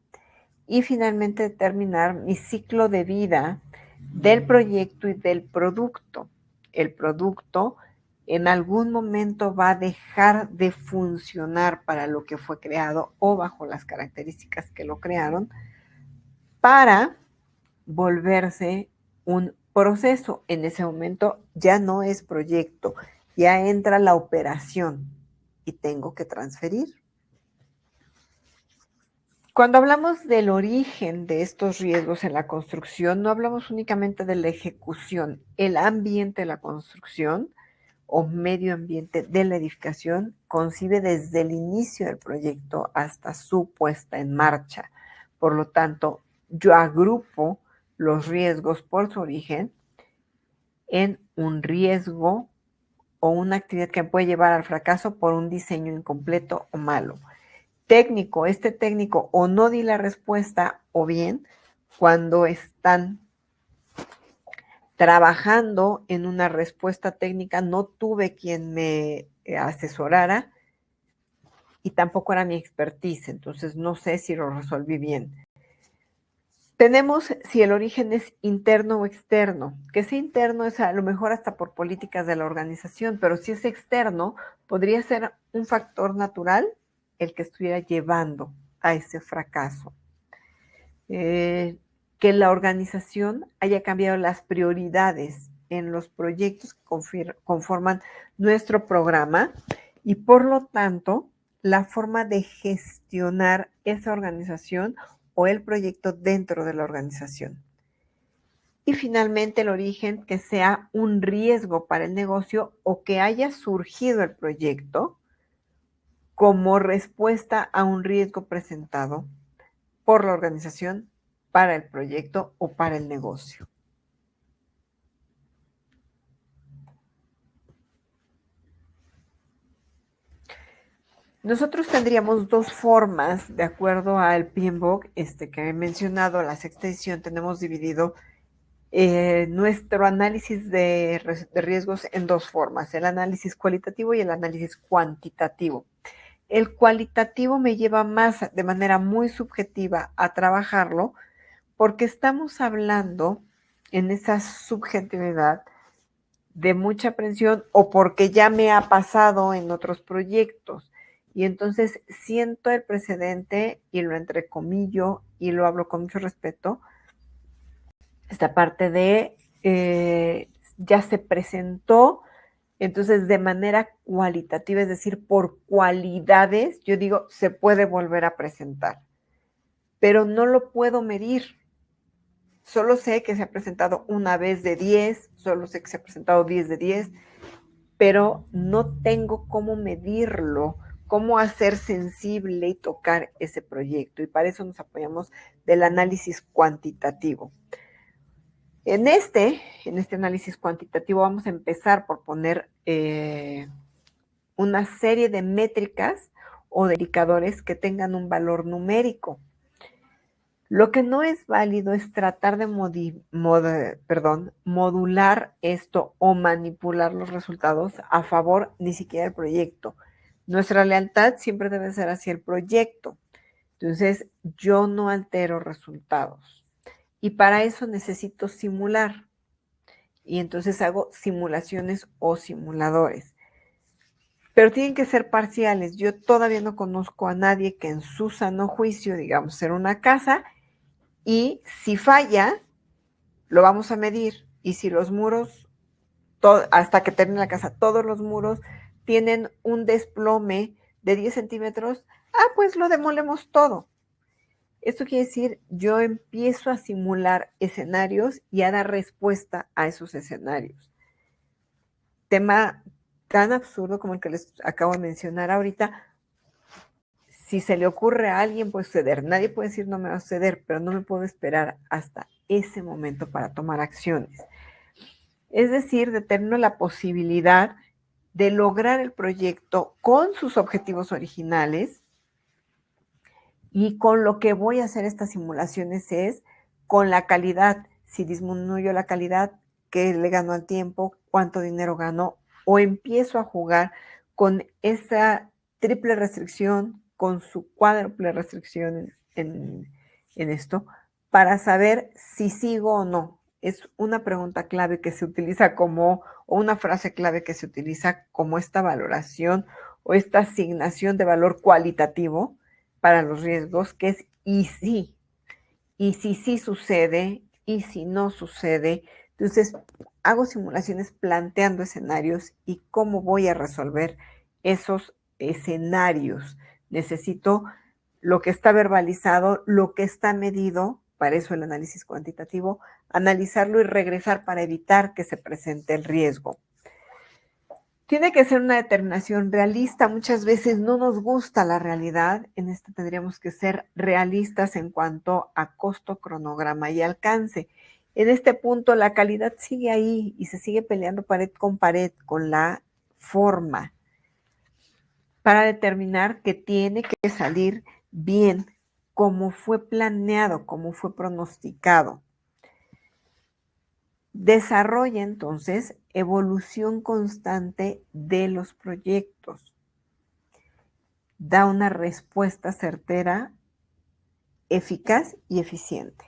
y finalmente determinar mi ciclo de vida del proyecto y del producto. El producto en algún momento va a dejar de funcionar para lo que fue creado o bajo las características que lo crearon para volverse un proceso. En ese momento ya no es proyecto, ya entra la operación y tengo que transferir. Cuando hablamos del origen de estos riesgos en la construcción, no hablamos únicamente de la ejecución, el ambiente de la construcción o medio ambiente de la edificación concibe desde el inicio del proyecto hasta su puesta en marcha. Por lo tanto, yo agrupo los riesgos por su origen en un riesgo o una actividad que puede llevar al fracaso por un diseño incompleto o malo. Técnico, este técnico o no di la respuesta o bien cuando están trabajando en una respuesta técnica no tuve quien me asesorara y tampoco era mi expertise, entonces no sé si lo resolví bien. Tenemos si el origen es interno o externo. Que sea interno es a lo mejor hasta por políticas de la organización, pero si es externo, podría ser un factor natural el que estuviera llevando a ese fracaso. Que la organización haya cambiado las prioridades en los proyectos que conforman nuestro programa y por lo tanto la forma de gestionar esa organización o el proyecto dentro de la organización. Y finalmente el origen, que sea un riesgo para el negocio o que haya surgido el proyecto como respuesta a un riesgo presentado por la organización para el proyecto o para el negocio. Nosotros tendríamos dos formas, de acuerdo al PMBOK que he mencionado, la sexta edición, tenemos dividido nuestro análisis de riesgos en dos formas, el análisis cualitativo y el análisis cuantitativo. El cualitativo me lleva más de manera muy subjetiva a trabajarlo porque estamos hablando en esa subjetividad de mucha aprensión o porque ya me ha pasado en otros proyectos. Y entonces siento el precedente y lo entrecomillo y lo hablo con mucho respeto. Esta parte de ya se presentó, entonces de manera cualitativa, es decir, por cualidades, yo digo, se puede volver a presentar, pero no lo puedo medir. Solo sé que se ha presentado una vez de 10, solo sé que se ha presentado 10 de 10, pero no tengo cómo medirlo, cómo hacer sensible y tocar ese proyecto. Y para eso nos apoyamos del análisis cuantitativo. En este análisis cuantitativo vamos a empezar por poner una serie de métricas o de indicadores que tengan un valor numérico. Lo que no es válido es tratar de modular esto o manipular los resultados a favor ni siquiera del proyecto. Nuestra lealtad siempre debe ser hacia el proyecto. Entonces, yo no altero resultados. Y para eso necesito simular. Y entonces hago simulaciones o simuladores. Pero tienen que ser parciales. Yo todavía no conozco a nadie que en su sano juicio, digamos, hacer una casa y si falla, lo vamos a medir. Y si los muros, hasta que termine la casa, todos los muros tienen un desplome de 10 centímetros, pues lo demolemos todo. Esto quiere decir, yo empiezo a simular escenarios y a dar respuesta a esos escenarios. Tema tan absurdo como el que les acabo de mencionar ahorita. Si se le ocurre a alguien, puede suceder. Nadie puede decir no me va a suceder, pero no me puedo esperar hasta ese momento para tomar acciones. Es decir, determino la posibilidad de lograr el proyecto con sus objetivos originales. Y con lo que voy a hacer estas simulaciones es con la calidad. Si disminuyo la calidad, ¿qué le gano al tiempo? ¿Cuánto dinero gano? O empiezo a jugar con esa triple restricción, con su cuádruple restricción en esto, para saber si sigo o no. Es una pregunta clave que se utiliza o una frase clave que se utiliza como esta valoración o esta asignación de valor cualitativo para los riesgos, que es y si sí sucede, y si no sucede. Entonces, hago simulaciones planteando escenarios y cómo voy a resolver esos escenarios. Necesito lo que está verbalizado, lo que está medido, para eso el análisis cuantitativo, analizarlo y regresar para evitar que se presente el riesgo. Tiene que ser una determinación realista. Muchas veces no nos gusta la realidad. En esto tendríamos que ser realistas en cuanto a costo, cronograma y alcance. En este punto la calidad sigue ahí y se sigue peleando pared con la forma para determinar que tiene que salir bien, como fue planeado, como fue pronosticado. Desarrolla entonces evolución constante de los proyectos. Da una respuesta certera, eficaz y eficiente.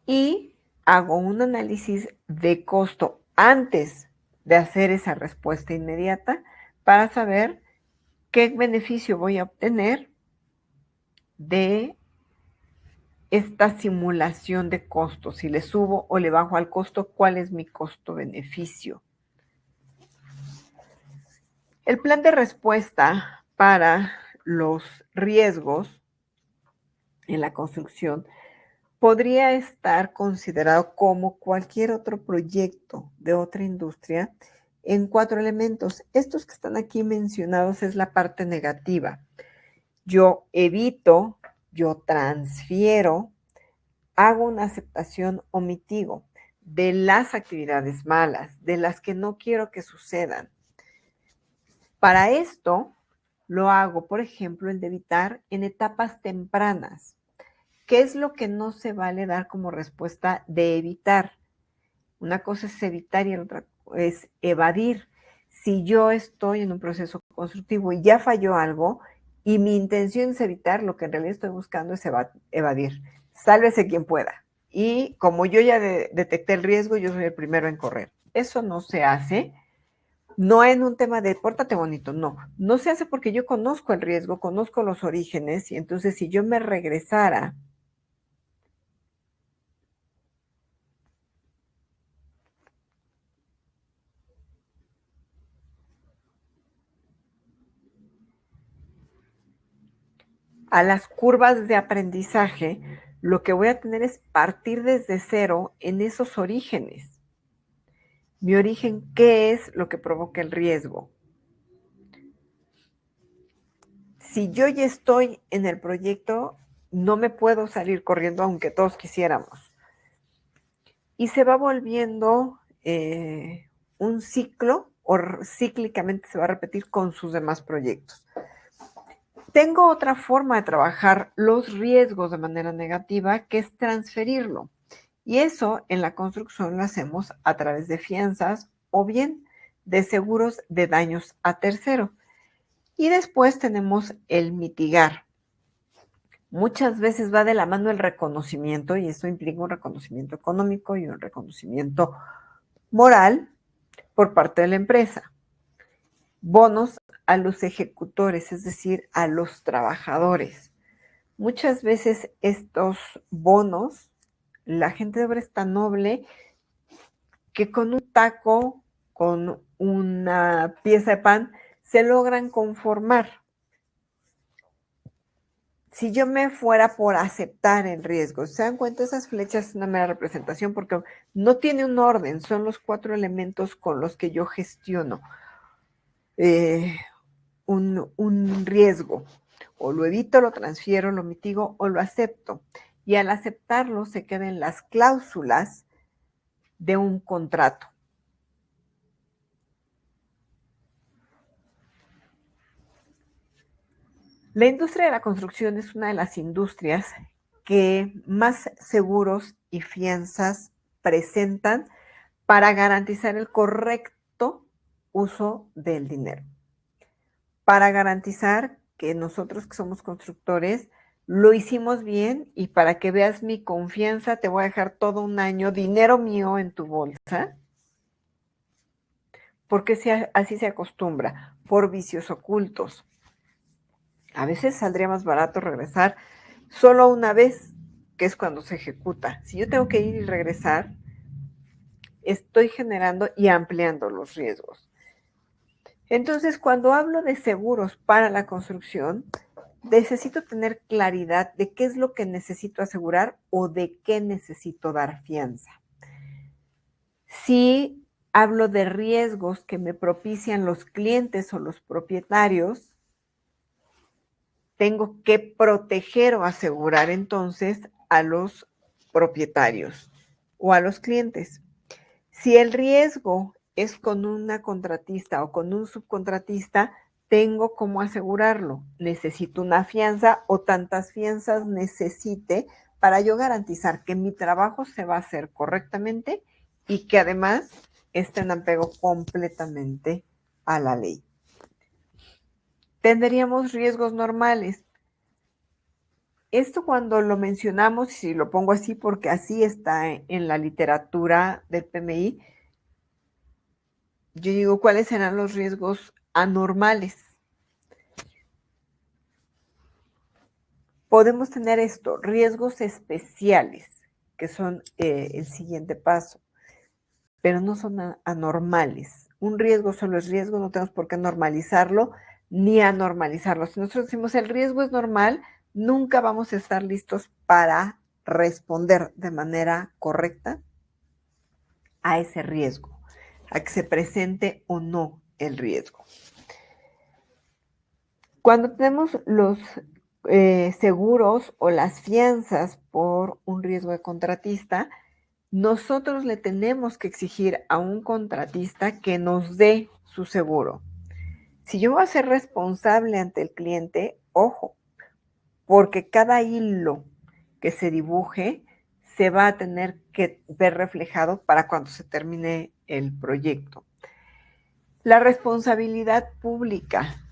Y hago un análisis de costo antes de hacer esa respuesta inmediata para saber qué beneficio voy a obtener de esta simulación de costos. Si le subo o le bajo al costo, ¿cuál es mi costo-beneficio? El plan de respuesta para los riesgos en la construcción podría estar considerado como cualquier otro proyecto de otra industria en 4 elementos. Estos que están aquí mencionados es la parte negativa. Yo evito, yo transfiero, hago una aceptación o mitigo de las actividades malas, de las que no quiero que sucedan. Para esto lo hago, por ejemplo, el de evitar en etapas tempranas. ¿Qué es lo que no se vale dar como respuesta de evitar? Una cosa es evitar y la otra es evadir. Si yo estoy en un proceso constructivo y ya falló algo y mi intención es evitar, lo que en realidad estoy buscando es evadir. Sálvese quien pueda. Y como yo ya detecté el riesgo, yo soy el primero en correr. Eso no se hace. No en un tema de pórtate bonito, no se hace porque yo conozco el riesgo, conozco los orígenes y entonces si yo me regresara a las curvas de aprendizaje, lo que voy a tener es partir desde cero en esos orígenes. Mi origen, ¿qué es lo que provoca el riesgo? Si yo ya estoy en el proyecto, no me puedo salir corriendo aunque todos quisiéramos. Y se va volviendo un ciclo o cíclicamente se va a repetir con sus demás proyectos. Tengo otra forma de trabajar los riesgos de manera negativa, que es transferirlo. Y eso en la construcción lo hacemos a través de fianzas o bien de seguros de daños a tercero. Y después tenemos el mitigar. Muchas veces va de la mano el reconocimiento y eso implica un reconocimiento económico y un reconocimiento moral por parte de la empresa. Bonos a los ejecutores, es decir, a los trabajadores. Muchas veces estos bonos, la gente de obra es tan noble que con un taco, con una pieza de pan, se logran conformar. Si yo me fuera por aceptar el riesgo, ¿se dan cuenta? Esas flechas es una mera representación porque no tiene un orden, son los 4 elementos con los que yo gestiono un riesgo. O lo evito, lo transfiero, lo mitigo o lo acepto. Y al aceptarlo se quedan las cláusulas de un contrato. La industria de la construcción es una de las industrias que más seguros y fianzas presentan para garantizar el correcto uso del dinero. Para garantizar que nosotros que somos constructores lo hicimos bien y para que veas mi confianza te voy a dejar todo un año dinero mío en tu bolsa, porque así se acostumbra, por vicios ocultos. A veces saldría más barato regresar solo una vez, que es cuando se ejecuta. Si yo tengo que ir y regresar, estoy generando y ampliando los riesgos. Entonces, cuando hablo de seguros para la construcción, necesito tener claridad de qué es lo que necesito asegurar o de qué necesito dar fianza. Si hablo de riesgos que me propician los clientes o los propietarios, tengo que proteger o asegurar entonces a los propietarios o a los clientes. Si el riesgo es con una contratista o con un subcontratista, tengo cómo asegurarlo. Necesito una fianza o tantas fianzas necesite para yo garantizar que mi trabajo se va a hacer correctamente y que además esté en apego completamente a la ley. Tendríamos riesgos normales. Esto cuando lo mencionamos, y lo pongo así porque así está en la literatura del PMI, yo digo, ¿cuáles serán los riesgos anormales? podemos tener riesgos especiales, que son el siguiente paso, pero no son anormales. Un riesgo solo es riesgo, no tenemos por qué normalizarlo ni anormalizarlo. Si nosotros decimos el riesgo es normal, nunca vamos a estar listos para responder de manera correcta a ese riesgo, a que se presente o no el riesgo. Cuando tenemos los seguros o las fianzas por un riesgo de contratista, nosotros le tenemos que exigir a un contratista que nos dé su seguro. Si yo voy a ser responsable ante el cliente, ojo, porque cada hilo que se dibuje se va a tener que ver reflejado para cuando se termine el proyecto. La responsabilidad pública.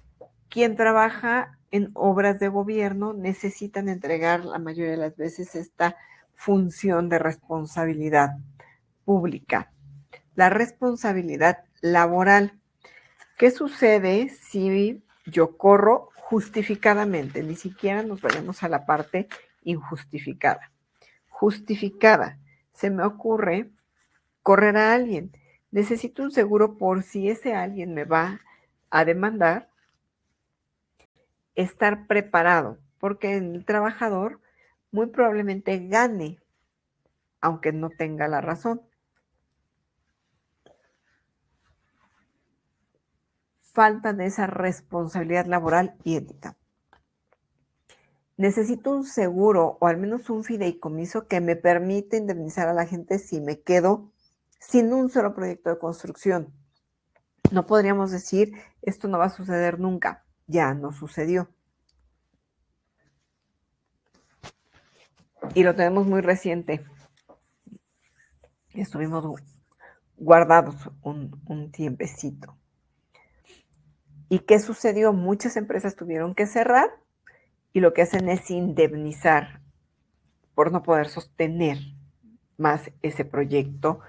Quien trabaja en obras de gobierno necesitan entregar la mayoría de las veces esta función de responsabilidad pública. La responsabilidad laboral. ¿Qué sucede si yo corro justificadamente? Ni siquiera nos vayamos a la parte injustificada. Justificada. Se me ocurre correr a alguien. Necesito un seguro por si ese alguien me va a demandar. Estar preparado, porque el trabajador muy probablemente gane, aunque no tenga la razón. Falta de esa responsabilidad laboral y ética. Necesito un seguro o al menos un fideicomiso que me permita indemnizar a la gente si me quedo sin un solo proyecto de construcción. No podríamos decir, esto no va a suceder nunca. Ya no sucedió. Y lo tenemos muy reciente. Estuvimos guardados un tiempecito. ¿Y qué sucedió? Muchas empresas tuvieron que cerrar y lo que hacen es indemnizar por no poder sostener más ese proyecto.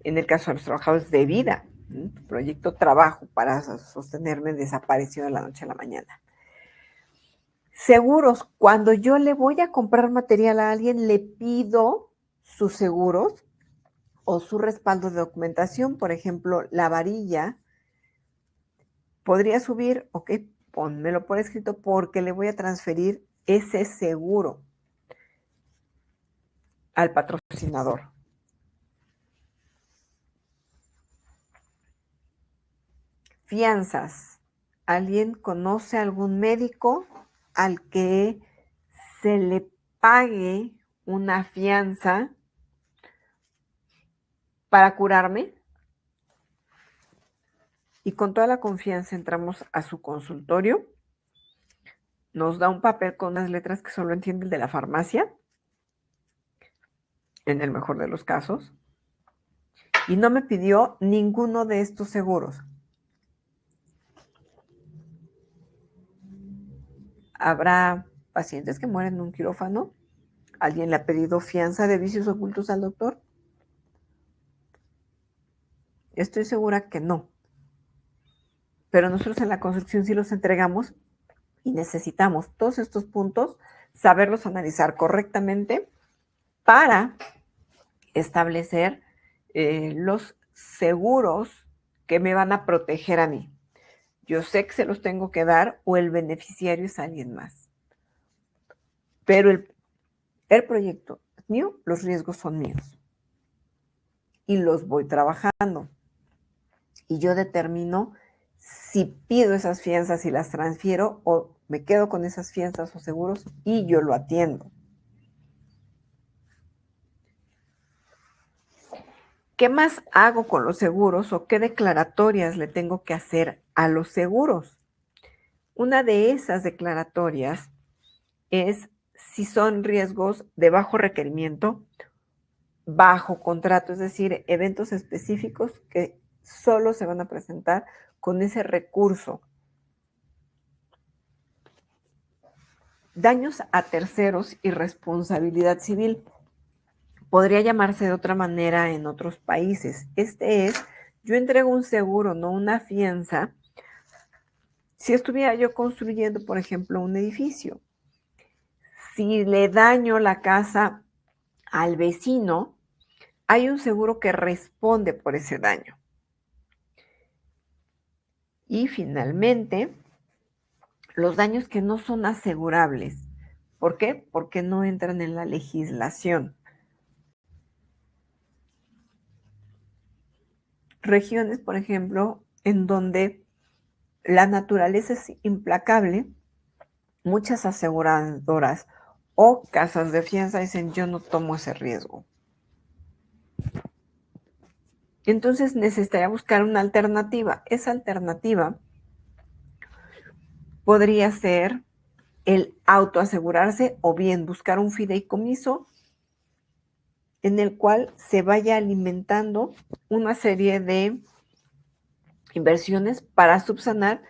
En el caso de los trabajadores de vida, proyecto trabajo para sostenerme desapareció de la noche a la mañana. Seguros, cuando yo le voy a comprar material a alguien, le pido sus seguros o su respaldo de documentación. Por ejemplo, la varilla podría subir, ok, pónmelo por escrito porque le voy a transferir ese seguro al patrocinador. Fianzas. ¿Alguien conoce a algún médico al que se le pague una fianza para curarme? Y con toda la confianza entramos a su consultorio. Nos da un papel con unas letras que solo entiende el de la farmacia, en el mejor de los casos. Y no me pidió ninguno de estos seguros. ¿Habrá pacientes que mueren en un quirófano? ¿Alguien le ha pedido fianza de vicios ocultos al doctor? Estoy segura que no. Pero nosotros en la construcción sí los entregamos y necesitamos todos estos puntos, saberlos analizar correctamente para establecer los seguros que me van a proteger a mí. Yo sé que se los tengo que dar o el beneficiario es alguien más. Pero el proyecto es mío, los riesgos son míos. Y los voy trabajando. Y yo determino si pido esas fianzas y las transfiero o me quedo con esas fianzas o seguros y yo lo atiendo. ¿Qué más hago con los seguros o qué declaratorias le tengo que hacer a los seguros? Una de esas declaratorias es si son riesgos de bajo requerimiento, bajo contrato, es decir, eventos específicos que solo se van a presentar con ese recurso. Daños a terceros y responsabilidad civil. Podría llamarse de otra manera en otros países. Yo entrego un seguro, no una fianza, si estuviera yo construyendo, por ejemplo, un edificio. si le daño la casa al vecino, hay un seguro que responde por ese daño. Y finalmente, los daños que no son asegurables. ¿Por qué? Porque no entran en la legislación. Regiones, por ejemplo, en donde la naturaleza es implacable, muchas aseguradoras o casas de fianza dicen, yo no tomo ese riesgo. Entonces necesitaría buscar una alternativa. Esa alternativa podría ser el autoasegurarse o bien buscar un fideicomiso en el cual se vaya alimentando una serie de inversiones para subsanar,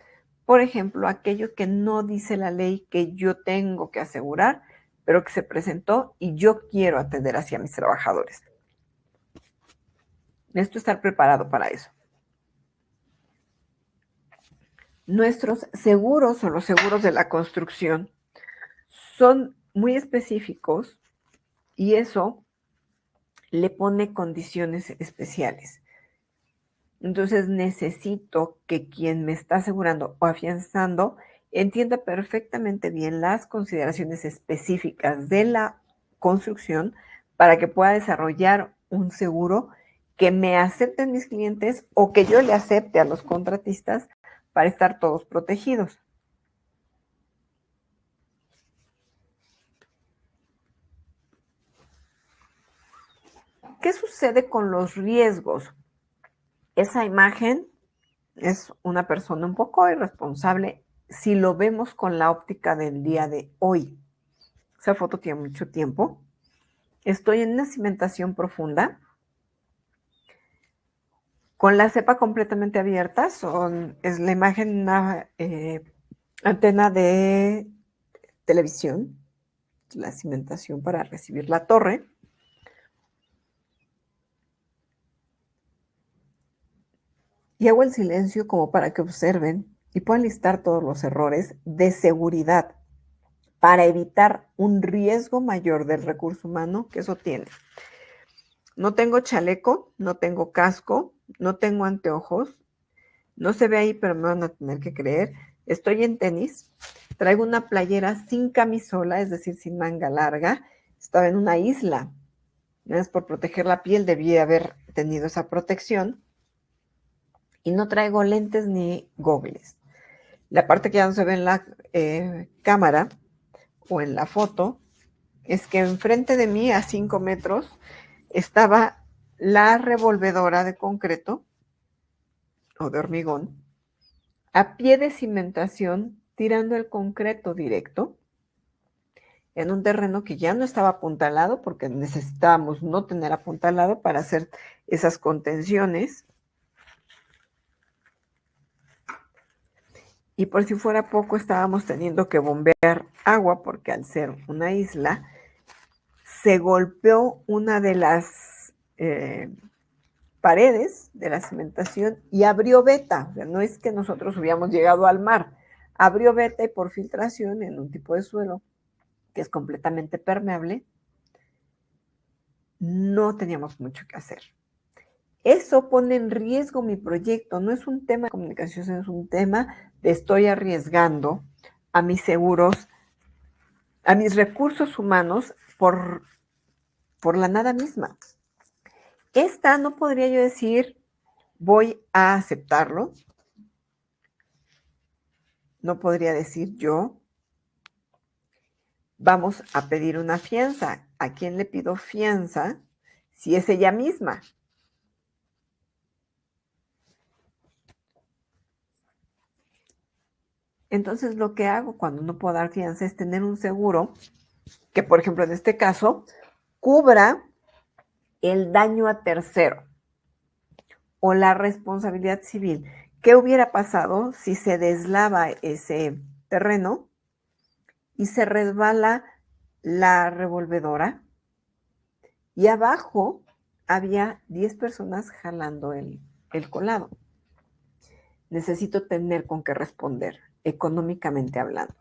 por ejemplo, aquello que no dice la ley que yo tengo que asegurar, pero que se presentó y yo quiero atender hacia mis trabajadores. Necesito estar preparado para eso. Nuestros seguros o los seguros de la construcción son muy específicos y eso le pone condiciones especiales. Entonces necesito que quien me está asegurando o afianzando entienda perfectamente bien las consideraciones específicas de la construcción para que pueda desarrollar un seguro que me acepten mis clientes o que yo le acepte a los contratistas para estar todos protegidos. ¿Qué sucede con los riesgos? Esa imagen es una persona un poco irresponsable si lo vemos con la óptica del día de hoy. Esa foto tiene mucho tiempo. Estoy en una cimentación profunda con la cepa completamente abierta. Es la imagen de una antena de televisión, la cimentación para recibir la torre. Y hago el silencio como para que observen y puedan listar todos los errores de seguridad para evitar un riesgo mayor del recurso humano que eso tiene. No tengo chaleco, no tengo casco, no tengo anteojos. No se ve ahí, pero me van a tener que creer. Estoy en tenis. Traigo una playera sin camisola, es decir, sin manga larga. Estaba en una isla. Es por proteger la piel, debí haber tenido esa protección. Y no traigo lentes ni gogles. La parte que ya no se ve en la cámara o en la foto es que enfrente de mí, a 5 metros, estaba la revolvedora de concreto o de hormigón a pie de cimentación, tirando el concreto directo en un terreno que ya no estaba apuntalado porque necesitábamos no tener apuntalado para hacer esas contenciones. Y por si fuera poco, estábamos teniendo que bombear agua porque al ser una isla, se golpeó una de las paredes de la cimentación y abrió veta. O sea, no es que nosotros hubiéramos llegado al mar, abrió veta y por filtración en un tipo de suelo que es completamente permeable, no teníamos mucho que hacer. Eso pone en riesgo mi proyecto. No es un tema de comunicación, es un tema de estoy arriesgando a mis seguros, a mis recursos humanos por la nada misma. Esta no podría yo decir, voy a aceptarlo. No podría decir yo, vamos a pedir una fianza. ¿A quién le pido fianza si es ella misma? Entonces, lo que hago cuando no puedo dar fianza es tener un seguro que, por ejemplo, en este caso, cubra el daño a tercero o la responsabilidad civil. ¿Qué hubiera pasado si se deslava ese terreno y se resbala la revolvedora y abajo había 10 personas jalando el colado? Necesito tener con qué responder, económicamente hablando.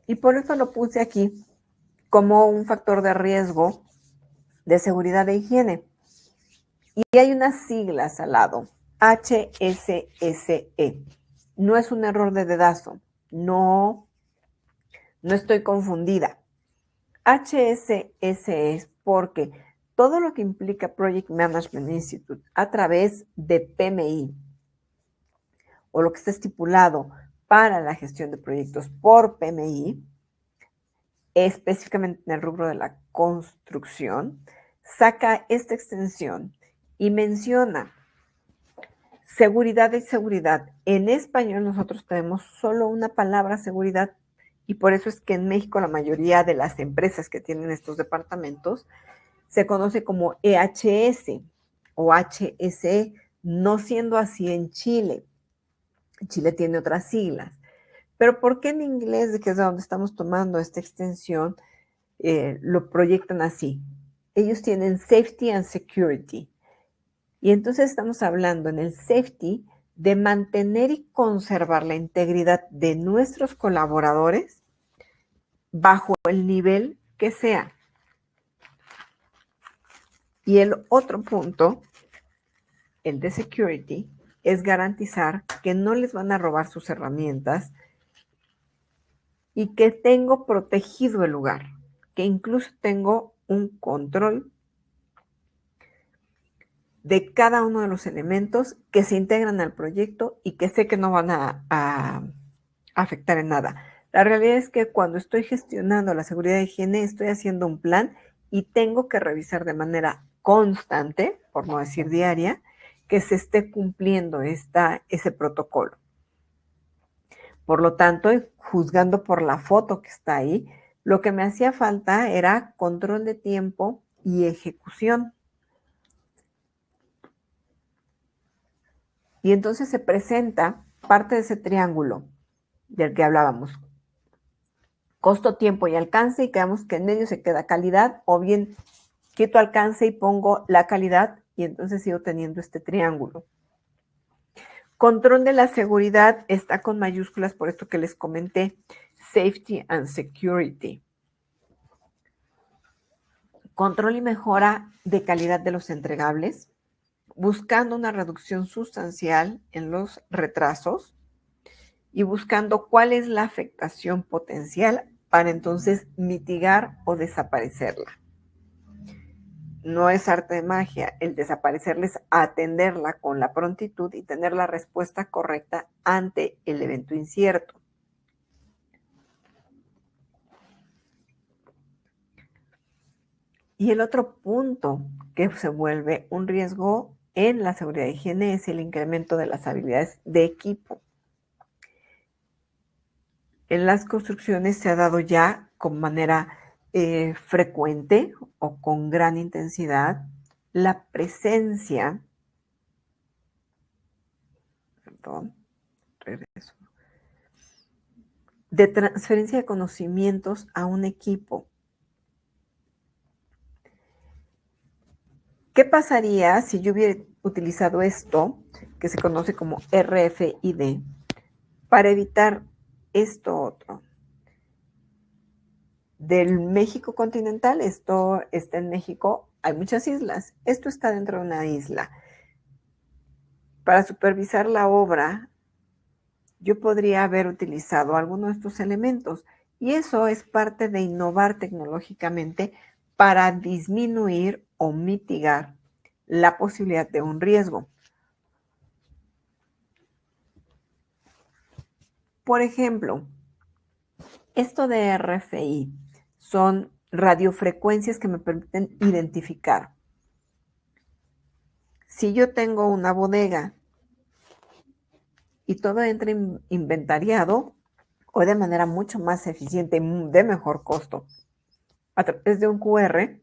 Y por eso lo puse aquí como un factor de riesgo de seguridad e higiene. Y hay unas siglas al lado, HSSE. No es un error de dedazo, no estoy confundida. HSSE es porque todo lo que implica Project Management Institute a través de PMI o lo que está estipulado para la gestión de proyectos por PMI, específicamente en el rubro de la construcción, saca esta extensión y menciona seguridad y seguridad. En español nosotros tenemos solo una palabra seguridad y por eso es que en México la mayoría de las empresas que tienen estos departamentos se conoce como EHS o HSE, no siendo así en Chile. Chile tiene otras siglas. Pero ¿por qué en inglés, que es de donde estamos tomando esta extensión, lo proyectan así? Ellos tienen Safety and Security. Y entonces estamos hablando en el safety de mantener y conservar la integridad de nuestros colaboradores bajo el nivel que sea. Y el otro punto, el de security, es garantizar que no les van a robar sus herramientas y que tengo protegido el lugar, que incluso tengo un control de cada uno de los elementos que se integran al proyecto y que sé que no van a afectar en nada. La realidad es que cuando estoy gestionando la seguridad de higiene, estoy haciendo un plan y tengo que revisar de manera constante, por no decir diaria, que se esté cumpliendo ese protocolo. Por lo tanto, juzgando por la foto que está ahí, lo que me hacía falta era control de tiempo y ejecución. Y entonces se presenta parte de ese triángulo del que hablábamos. Costo, tiempo y alcance, y creamos que en medio se queda calidad, o bien quito alcance y pongo la calidad, y entonces sigo teniendo este triángulo. Control de la seguridad está con mayúsculas por esto que les comenté, Safety and Security. Control y mejora de calidad de los entregables, buscando una reducción sustancial en los retrasos y buscando cuál es la afectación potencial para entonces mitigar o desaparecerla. No es arte de magia el desaparecerles, atenderla con la prontitud y tener la respuesta correcta ante el evento incierto. Y el otro punto que se vuelve un riesgo en la seguridad y higiene es el incremento de las habilidades de equipo. En las construcciones se ha dado ya con manera frecuente o con gran intensidad la presencia, de transferencia de conocimientos a un equipo. ¿Qué pasaría si yo hubiera utilizado esto, que se conoce como RFID, para evitar esto otro? Del México continental, esto está en México, hay muchas islas, esto está dentro de una isla. Para supervisar la obra, yo podría haber utilizado alguno de estos elementos, y eso es parte de innovar tecnológicamente para disminuir o mitigar la posibilidad de un riesgo. Por ejemplo, esto de RFI son radiofrecuencias que me permiten identificar. Si yo tengo una bodega y todo entra inventariado o de manera mucho más eficiente, de mejor costo, a través de un QR,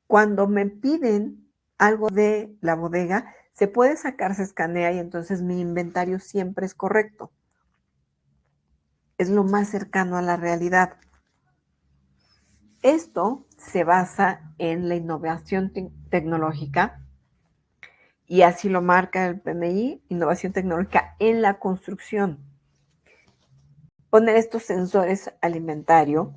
cuando me piden algo de la bodega, se puede sacar, se escanea y entonces mi inventario siempre es correcto. Es lo más cercano a la realidad. Esto se basa en la innovación tecnológica y así lo marca el PMI, innovación tecnológica en la construcción. poner estos sensores alimentarios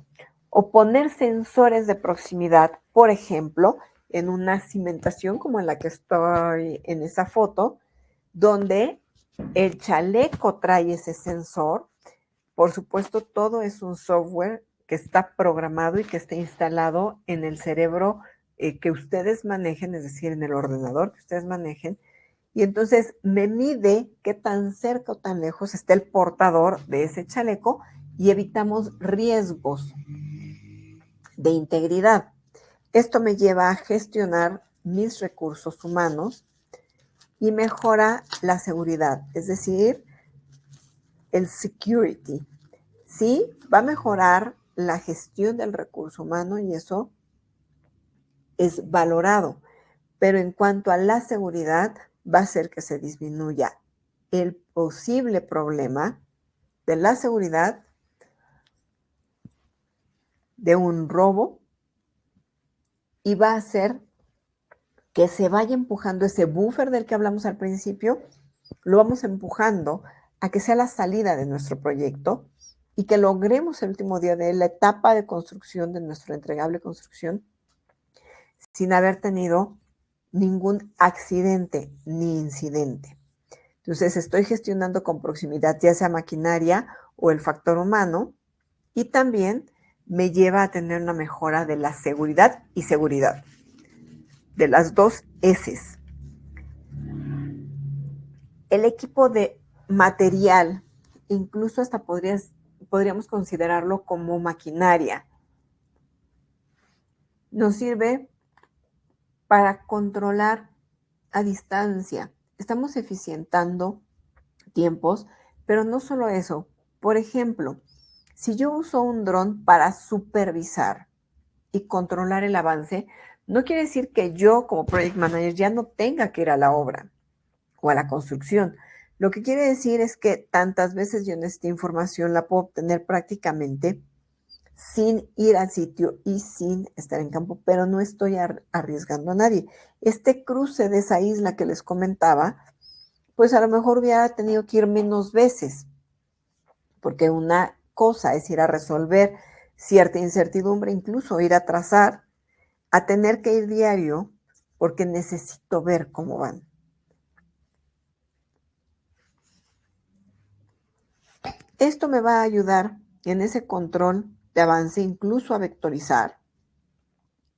o poner sensores de proximidad, por ejemplo, en una cimentación como en la que estoy en esa foto, donde el chaleco trae ese sensor. Por supuesto, todo es un software que está programado y que está instalado en el cerebro que ustedes manejen, es decir, en el ordenador que ustedes manejen. Y entonces me mide qué tan cerca o tan lejos está el portador de ese chaleco y evitamos riesgos de integridad. Esto me lleva a gestionar mis recursos humanos y mejora la seguridad, es decir, el security. Sí, va a mejorar la gestión del recurso humano y eso es valorado, pero en cuanto a la seguridad, va a hacer que se disminuya el posible problema de la seguridad de un robo y va a hacer que se vaya empujando ese buffer del que hablamos al principio, lo vamos empujando a que sea la salida de nuestro proyecto y que logremos el último día de la etapa de construcción de nuestro entregable construcción sin haber tenido ningún accidente ni incidente. Entonces estoy gestionando con proximidad ya sea maquinaria o el factor humano y también me lleva a tener una mejora de la seguridad y seguridad, de las dos S's. El equipo de material, incluso hasta podríamos considerarlo como maquinaria, nos sirve para controlar a distancia. Estamos eficientando tiempos, pero no solo eso. Por ejemplo, si yo uso un dron para supervisar y controlar el avance, no quiere decir que yo como project manager ya no tenga que ir a la obra o a la construcción. Lo que quiere decir es que tantas veces yo necesite información la puedo obtener prácticamente sin ir al sitio y sin estar en campo, pero no estoy arriesgando a nadie. Este cruce de esa isla que les comentaba, pues a lo mejor hubiera tenido que ir menos veces, porque una cosa es ir a resolver cierta incertidumbre, incluso ir a trazar, a tener que ir diario, porque necesito ver cómo van. Esto me va a ayudar en ese control de avance, incluso a vectorizar.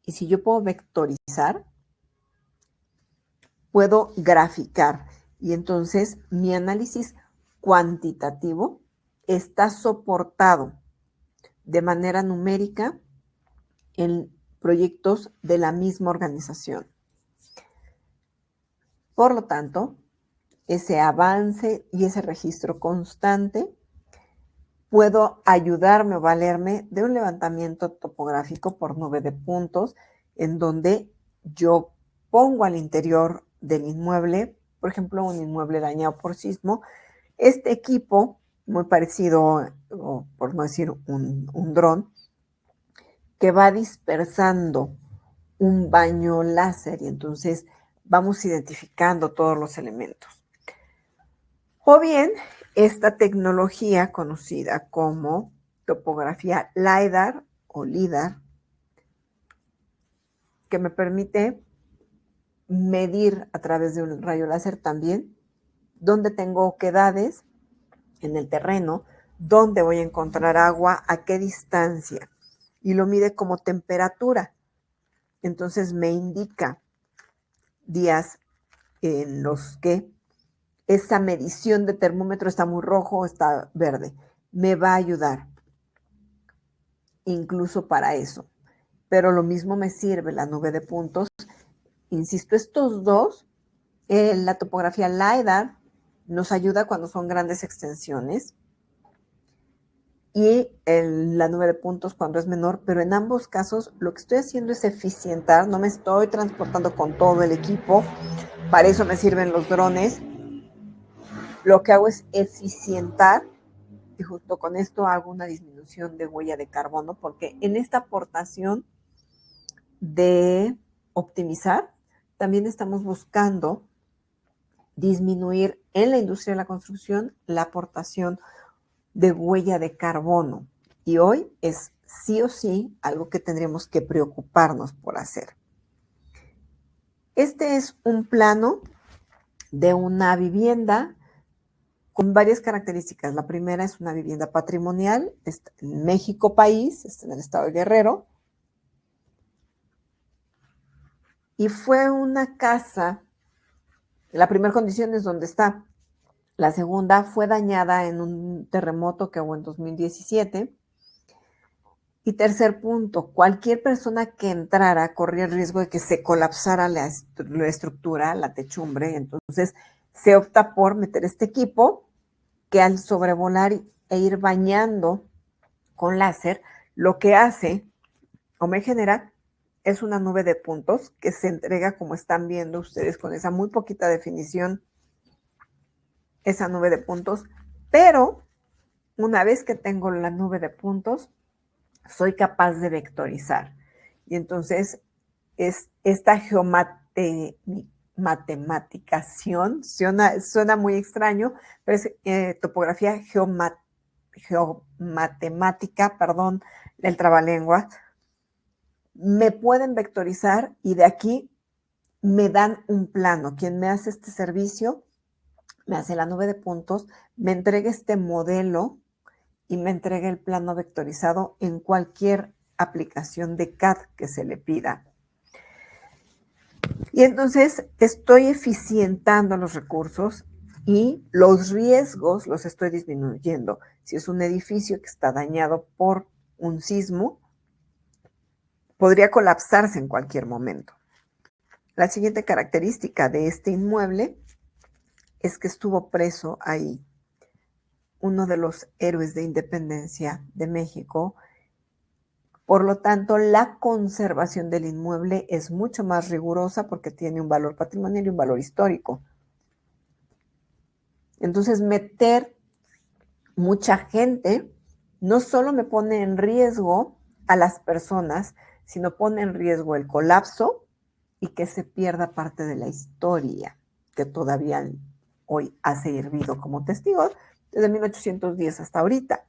Y si yo puedo vectorizar, puedo graficar. Y entonces mi análisis cuantitativo está soportado de manera numérica en proyectos de la misma organización. Por lo tanto, ese avance y ese registro constante puedo ayudarme o valerme de un levantamiento topográfico por nube de puntos en donde yo pongo al interior del inmueble, por ejemplo, un inmueble dañado por sismo, este equipo, muy parecido, o por no decir un dron, que va dispersando un baño láser y entonces vamos identificando todos los elementos. O bien, esta tecnología conocida como topografía LiDAR o LIDAR, que me permite medir a través de un rayo láser también dónde tengo oquedades en el terreno, dónde voy a encontrar agua, a qué distancia, y lo mide como temperatura. Entonces me indica días en los que esa medición de termómetro está muy rojo, está verde. Me va a ayudar incluso para eso. Pero lo mismo me sirve la nube de puntos. Insisto, estos dos, la topografía LiDAR nos ayuda cuando son grandes extensiones y la nube de puntos cuando es menor, pero en ambos casos lo que estoy haciendo es eficientar, no me estoy transportando con todo el equipo, para eso me sirven los drones. Lo que hago es eficientar y justo con esto hago una disminución de huella de carbono, porque en esta aportación de optimizar también estamos buscando disminuir en la industria de la construcción la aportación de huella de carbono. Y hoy es sí o sí algo que tendríamos que preocuparnos por hacer. Este es un plano de una vivienda con varias características. La primera es una vivienda patrimonial, está en México país, está en el estado de Guerrero. Y fue una casa, la primera condición es donde está. La segunda fue dañada en un terremoto que hubo en 2017. Y tercer punto, cualquier persona que entrara corría el riesgo de que se colapsara la estructura, la techumbre. Entonces se opta por meter este equipo que al sobrevolar e ir bañando con láser, lo que hace o me genera es una nube de puntos que se entrega, como están viendo ustedes, con esa muy poquita definición, esa nube de puntos. Pero una vez que tengo la nube de puntos, soy capaz de vectorizar. Y entonces es esta matematicación, suena muy extraño, pero es topografía geomatemática, perdón, el trabalengua. Me pueden vectorizar y de aquí me dan un plano. Quien me hace este servicio, me hace la nube de puntos, me entrega este modelo y me entrega el plano vectorizado en cualquier aplicación de CAD que se le pida. Y entonces estoy eficientando los recursos y los riesgos los estoy disminuyendo. Si es un edificio que está dañado por un sismo, podría colapsarse en cualquier momento. La siguiente característica de este inmueble es que estuvo preso ahí uno de los héroes de independencia de México. Por lo tanto, la conservación del inmueble es mucho más rigurosa porque tiene un valor patrimonial y un valor histórico. Entonces, meter mucha gente no solo me pone en riesgo a las personas, sino pone en riesgo el colapso y que se pierda parte de la historia que todavía hoy hace hervido como testigos desde 1810 hasta ahorita.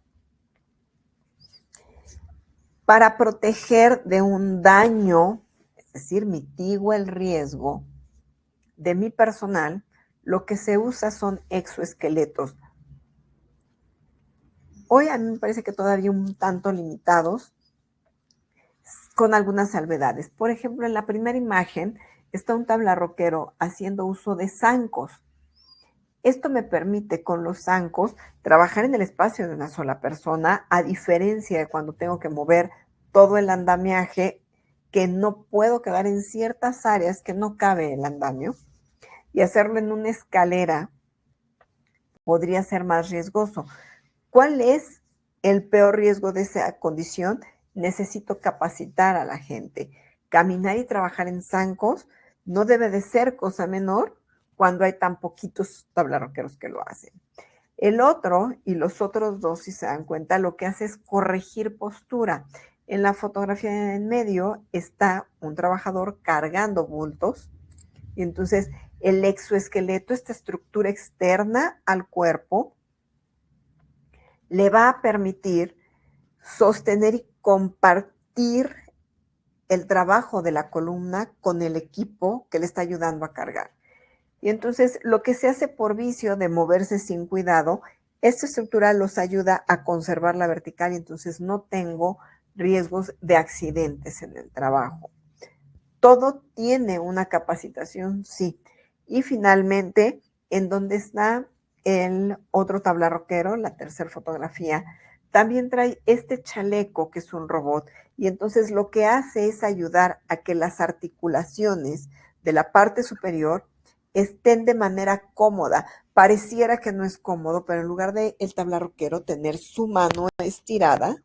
Para proteger de un daño, es decir, mitigo el riesgo de mi personal, lo que se usa son exoesqueletos. Hoy a mí me parece que todavía un tanto limitados, con algunas salvedades. Por ejemplo, en la primera imagen está un tablarroquero haciendo uso de zancos. Esto me permite con los zancos trabajar en el espacio de una sola persona, a diferencia de cuando tengo que mover todo el andamiaje, que no puedo quedar en ciertas áreas que no cabe el andamio, y hacerlo en una escalera podría ser más riesgoso. ¿Cuál es el peor riesgo de esa condición? Necesito capacitar a la gente. Caminar y trabajar en zancos no debe de ser cosa menor cuando hay tan poquitos tablarroqueros que lo hacen. El otro y los otros dos, si se dan cuenta, lo que hace es corregir postura. En la fotografía en medio está un trabajador cargando bultos y entonces el exoesqueleto, esta estructura externa al cuerpo, le va a permitir sostener y compartir el trabajo de la columna con el equipo que le está ayudando a cargar. Y entonces lo que se hace por vicio de moverse sin cuidado, esta estructura los ayuda a conservar la vertical y entonces no tengo riesgos de accidentes en el trabajo. Todo tiene una capacitación, sí. Y finalmente, en donde está el otro tablarroquero, la tercera fotografía, también trae este chaleco que es un robot y entonces lo que hace es ayudar a que las articulaciones de la parte superior estén de manera cómoda. Pareciera que no es cómodo, pero en lugar de el tablarroquero tener su mano estirada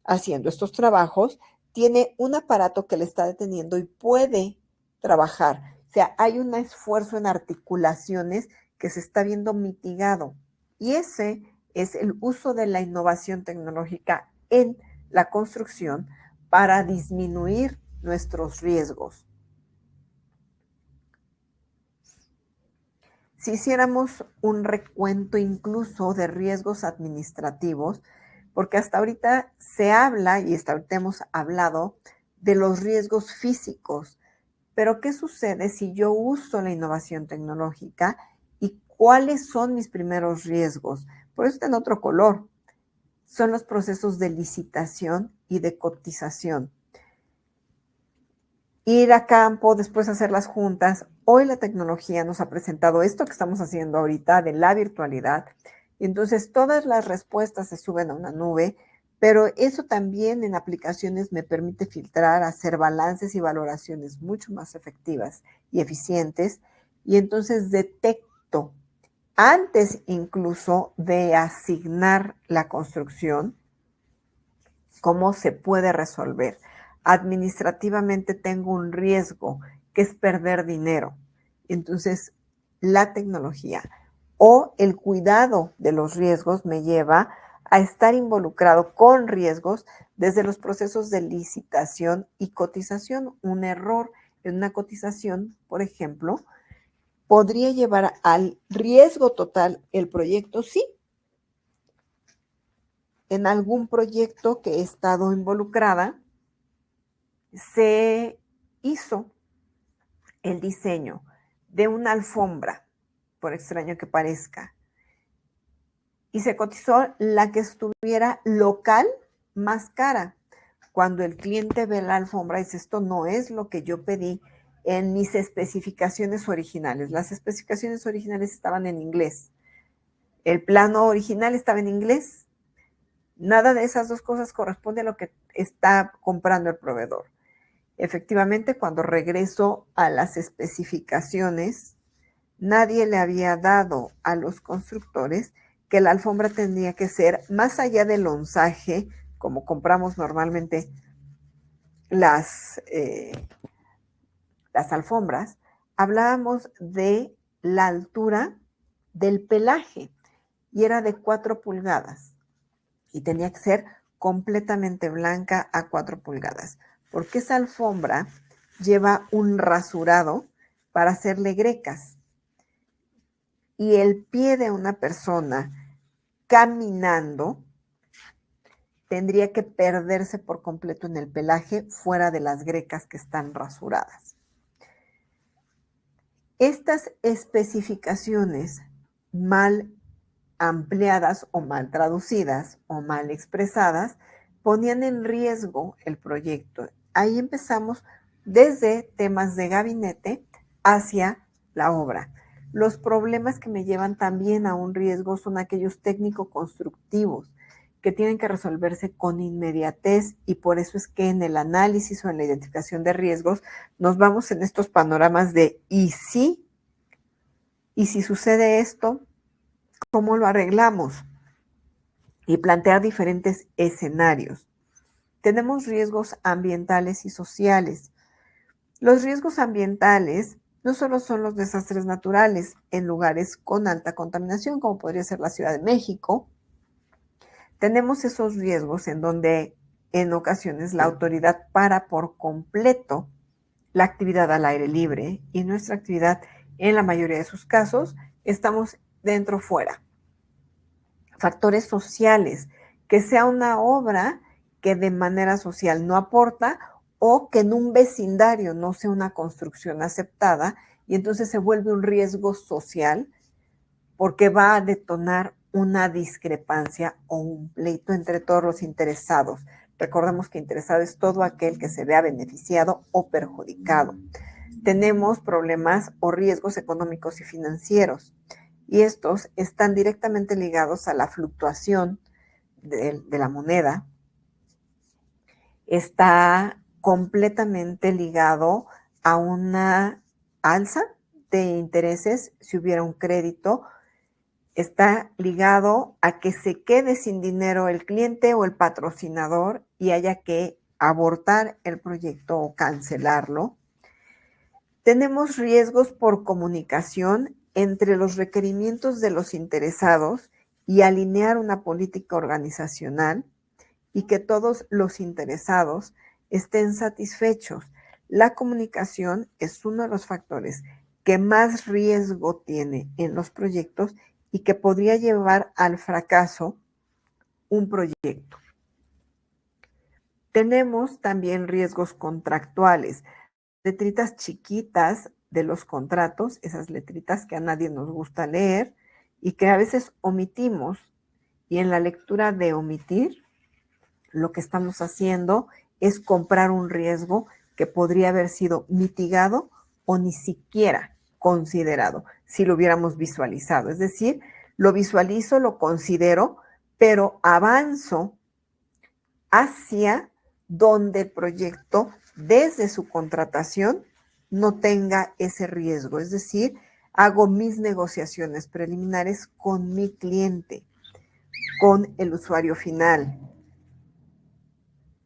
haciendo estos trabajos, tiene un aparato que le está deteniendo y puede trabajar. O sea, hay un esfuerzo en articulaciones que se está viendo mitigado. Y ese es el uso de la innovación tecnológica en la construcción para disminuir nuestros riesgos. Si hiciéramos un recuento incluso de riesgos administrativos, porque hasta ahorita se habla y hasta ahorita hemos hablado de los riesgos físicos, pero ¿qué sucede si yo uso la innovación tecnológica y cuáles son mis primeros riesgos? Por eso está en otro color. Son los procesos de licitación y de cotización. Ir a campo, después hacer las juntas. Hoy la tecnología nos ha presentado esto que estamos haciendo ahorita de la virtualidad. Y entonces todas las respuestas se suben a una nube, pero eso también en aplicaciones me permite filtrar, hacer balances y valoraciones mucho más efectivas y eficientes. Y entonces detecto, antes incluso de asignar la construcción, cómo se puede resolver. Administrativamente tengo un riesgo que es perder dinero. Entonces, la tecnología o el cuidado de los riesgos me lleva a estar involucrado con riesgos desde los procesos de licitación y cotización. Un error en una cotización, por ejemplo, podría llevar al riesgo total el proyecto, sí. En algún proyecto que he estado involucrada, se hizo el diseño de una alfombra, por extraño que parezca, y se cotizó la que estuviera local más cara. Cuando el cliente ve la alfombra, dice, esto no es lo que yo pedí en mis especificaciones originales. Las especificaciones originales estaban en inglés. El plano original estaba en inglés. Nada de esas dos cosas corresponde a lo que está comprando el proveedor. Efectivamente, cuando regreso a las especificaciones, nadie le había dado a los constructores que la alfombra tendría que ser más allá del onzaje, como compramos normalmente las alfombras. Hablábamos de la altura del pelaje y era de 4 pulgadas y tenía que ser completamente blanca a 4 pulgadas, porque esa alfombra lleva un rasurado para hacerle grecas. Y el pie de una persona caminando tendría que perderse por completo en el pelaje fuera de las grecas que están rasuradas. Estas especificaciones mal ampliadas o mal traducidas o mal expresadas ponían en riesgo el proyecto. Ahí empezamos desde temas de gabinete hacia la obra. Los problemas que me llevan también a un riesgo son aquellos técnico-constructivos que tienen que resolverse con inmediatez y por eso es que en el análisis o en la identificación de riesgos nos vamos en estos panoramas de ¿y si sucede esto? ¿Cómo lo arreglamos? Y plantear diferentes escenarios. Tenemos riesgos ambientales y sociales. Los riesgos ambientales no solo son los desastres naturales en lugares con alta contaminación, como podría ser la Ciudad de México. Tenemos esos riesgos en donde en ocasiones la autoridad para por completo la actividad al aire libre y nuestra actividad en la mayoría de sus casos estamos dentro o fuera. Factores sociales, que sea una obra que de manera social no aporta o que en un vecindario no sea una construcción aceptada y entonces se vuelve un riesgo social porque va a detonar una discrepancia o un pleito entre todos los interesados. Recordemos que interesado es todo aquel que se vea beneficiado o perjudicado. Tenemos problemas o riesgos económicos y financieros y estos están directamente ligados a la fluctuación de la moneda. Está completamente ligado a una alza de intereses si hubiera un crédito. Está ligado a que se quede sin dinero el cliente o el patrocinador y haya que abortar el proyecto o cancelarlo. Tenemos riesgos por comunicación entre los requerimientos de los interesados y alinear una política organizacional y que todos los interesados estén satisfechos. La comunicación es uno de los factores que más riesgo tiene en los proyectos y que podría llevar al fracaso un proyecto. Tenemos también riesgos contractuales, letritas chiquitas de los contratos, esas letritas que a nadie nos gusta leer y que a veces omitimos, y en la lectura de omitir, lo que estamos haciendo es comprar un riesgo que podría haber sido mitigado o ni siquiera considerado si lo hubiéramos visualizado. Es decir, lo visualizo, lo considero, pero avanzo hacia donde el proyecto, desde su contratación, no tenga ese riesgo. Es decir, hago mis negociaciones preliminares con mi cliente, con el usuario final,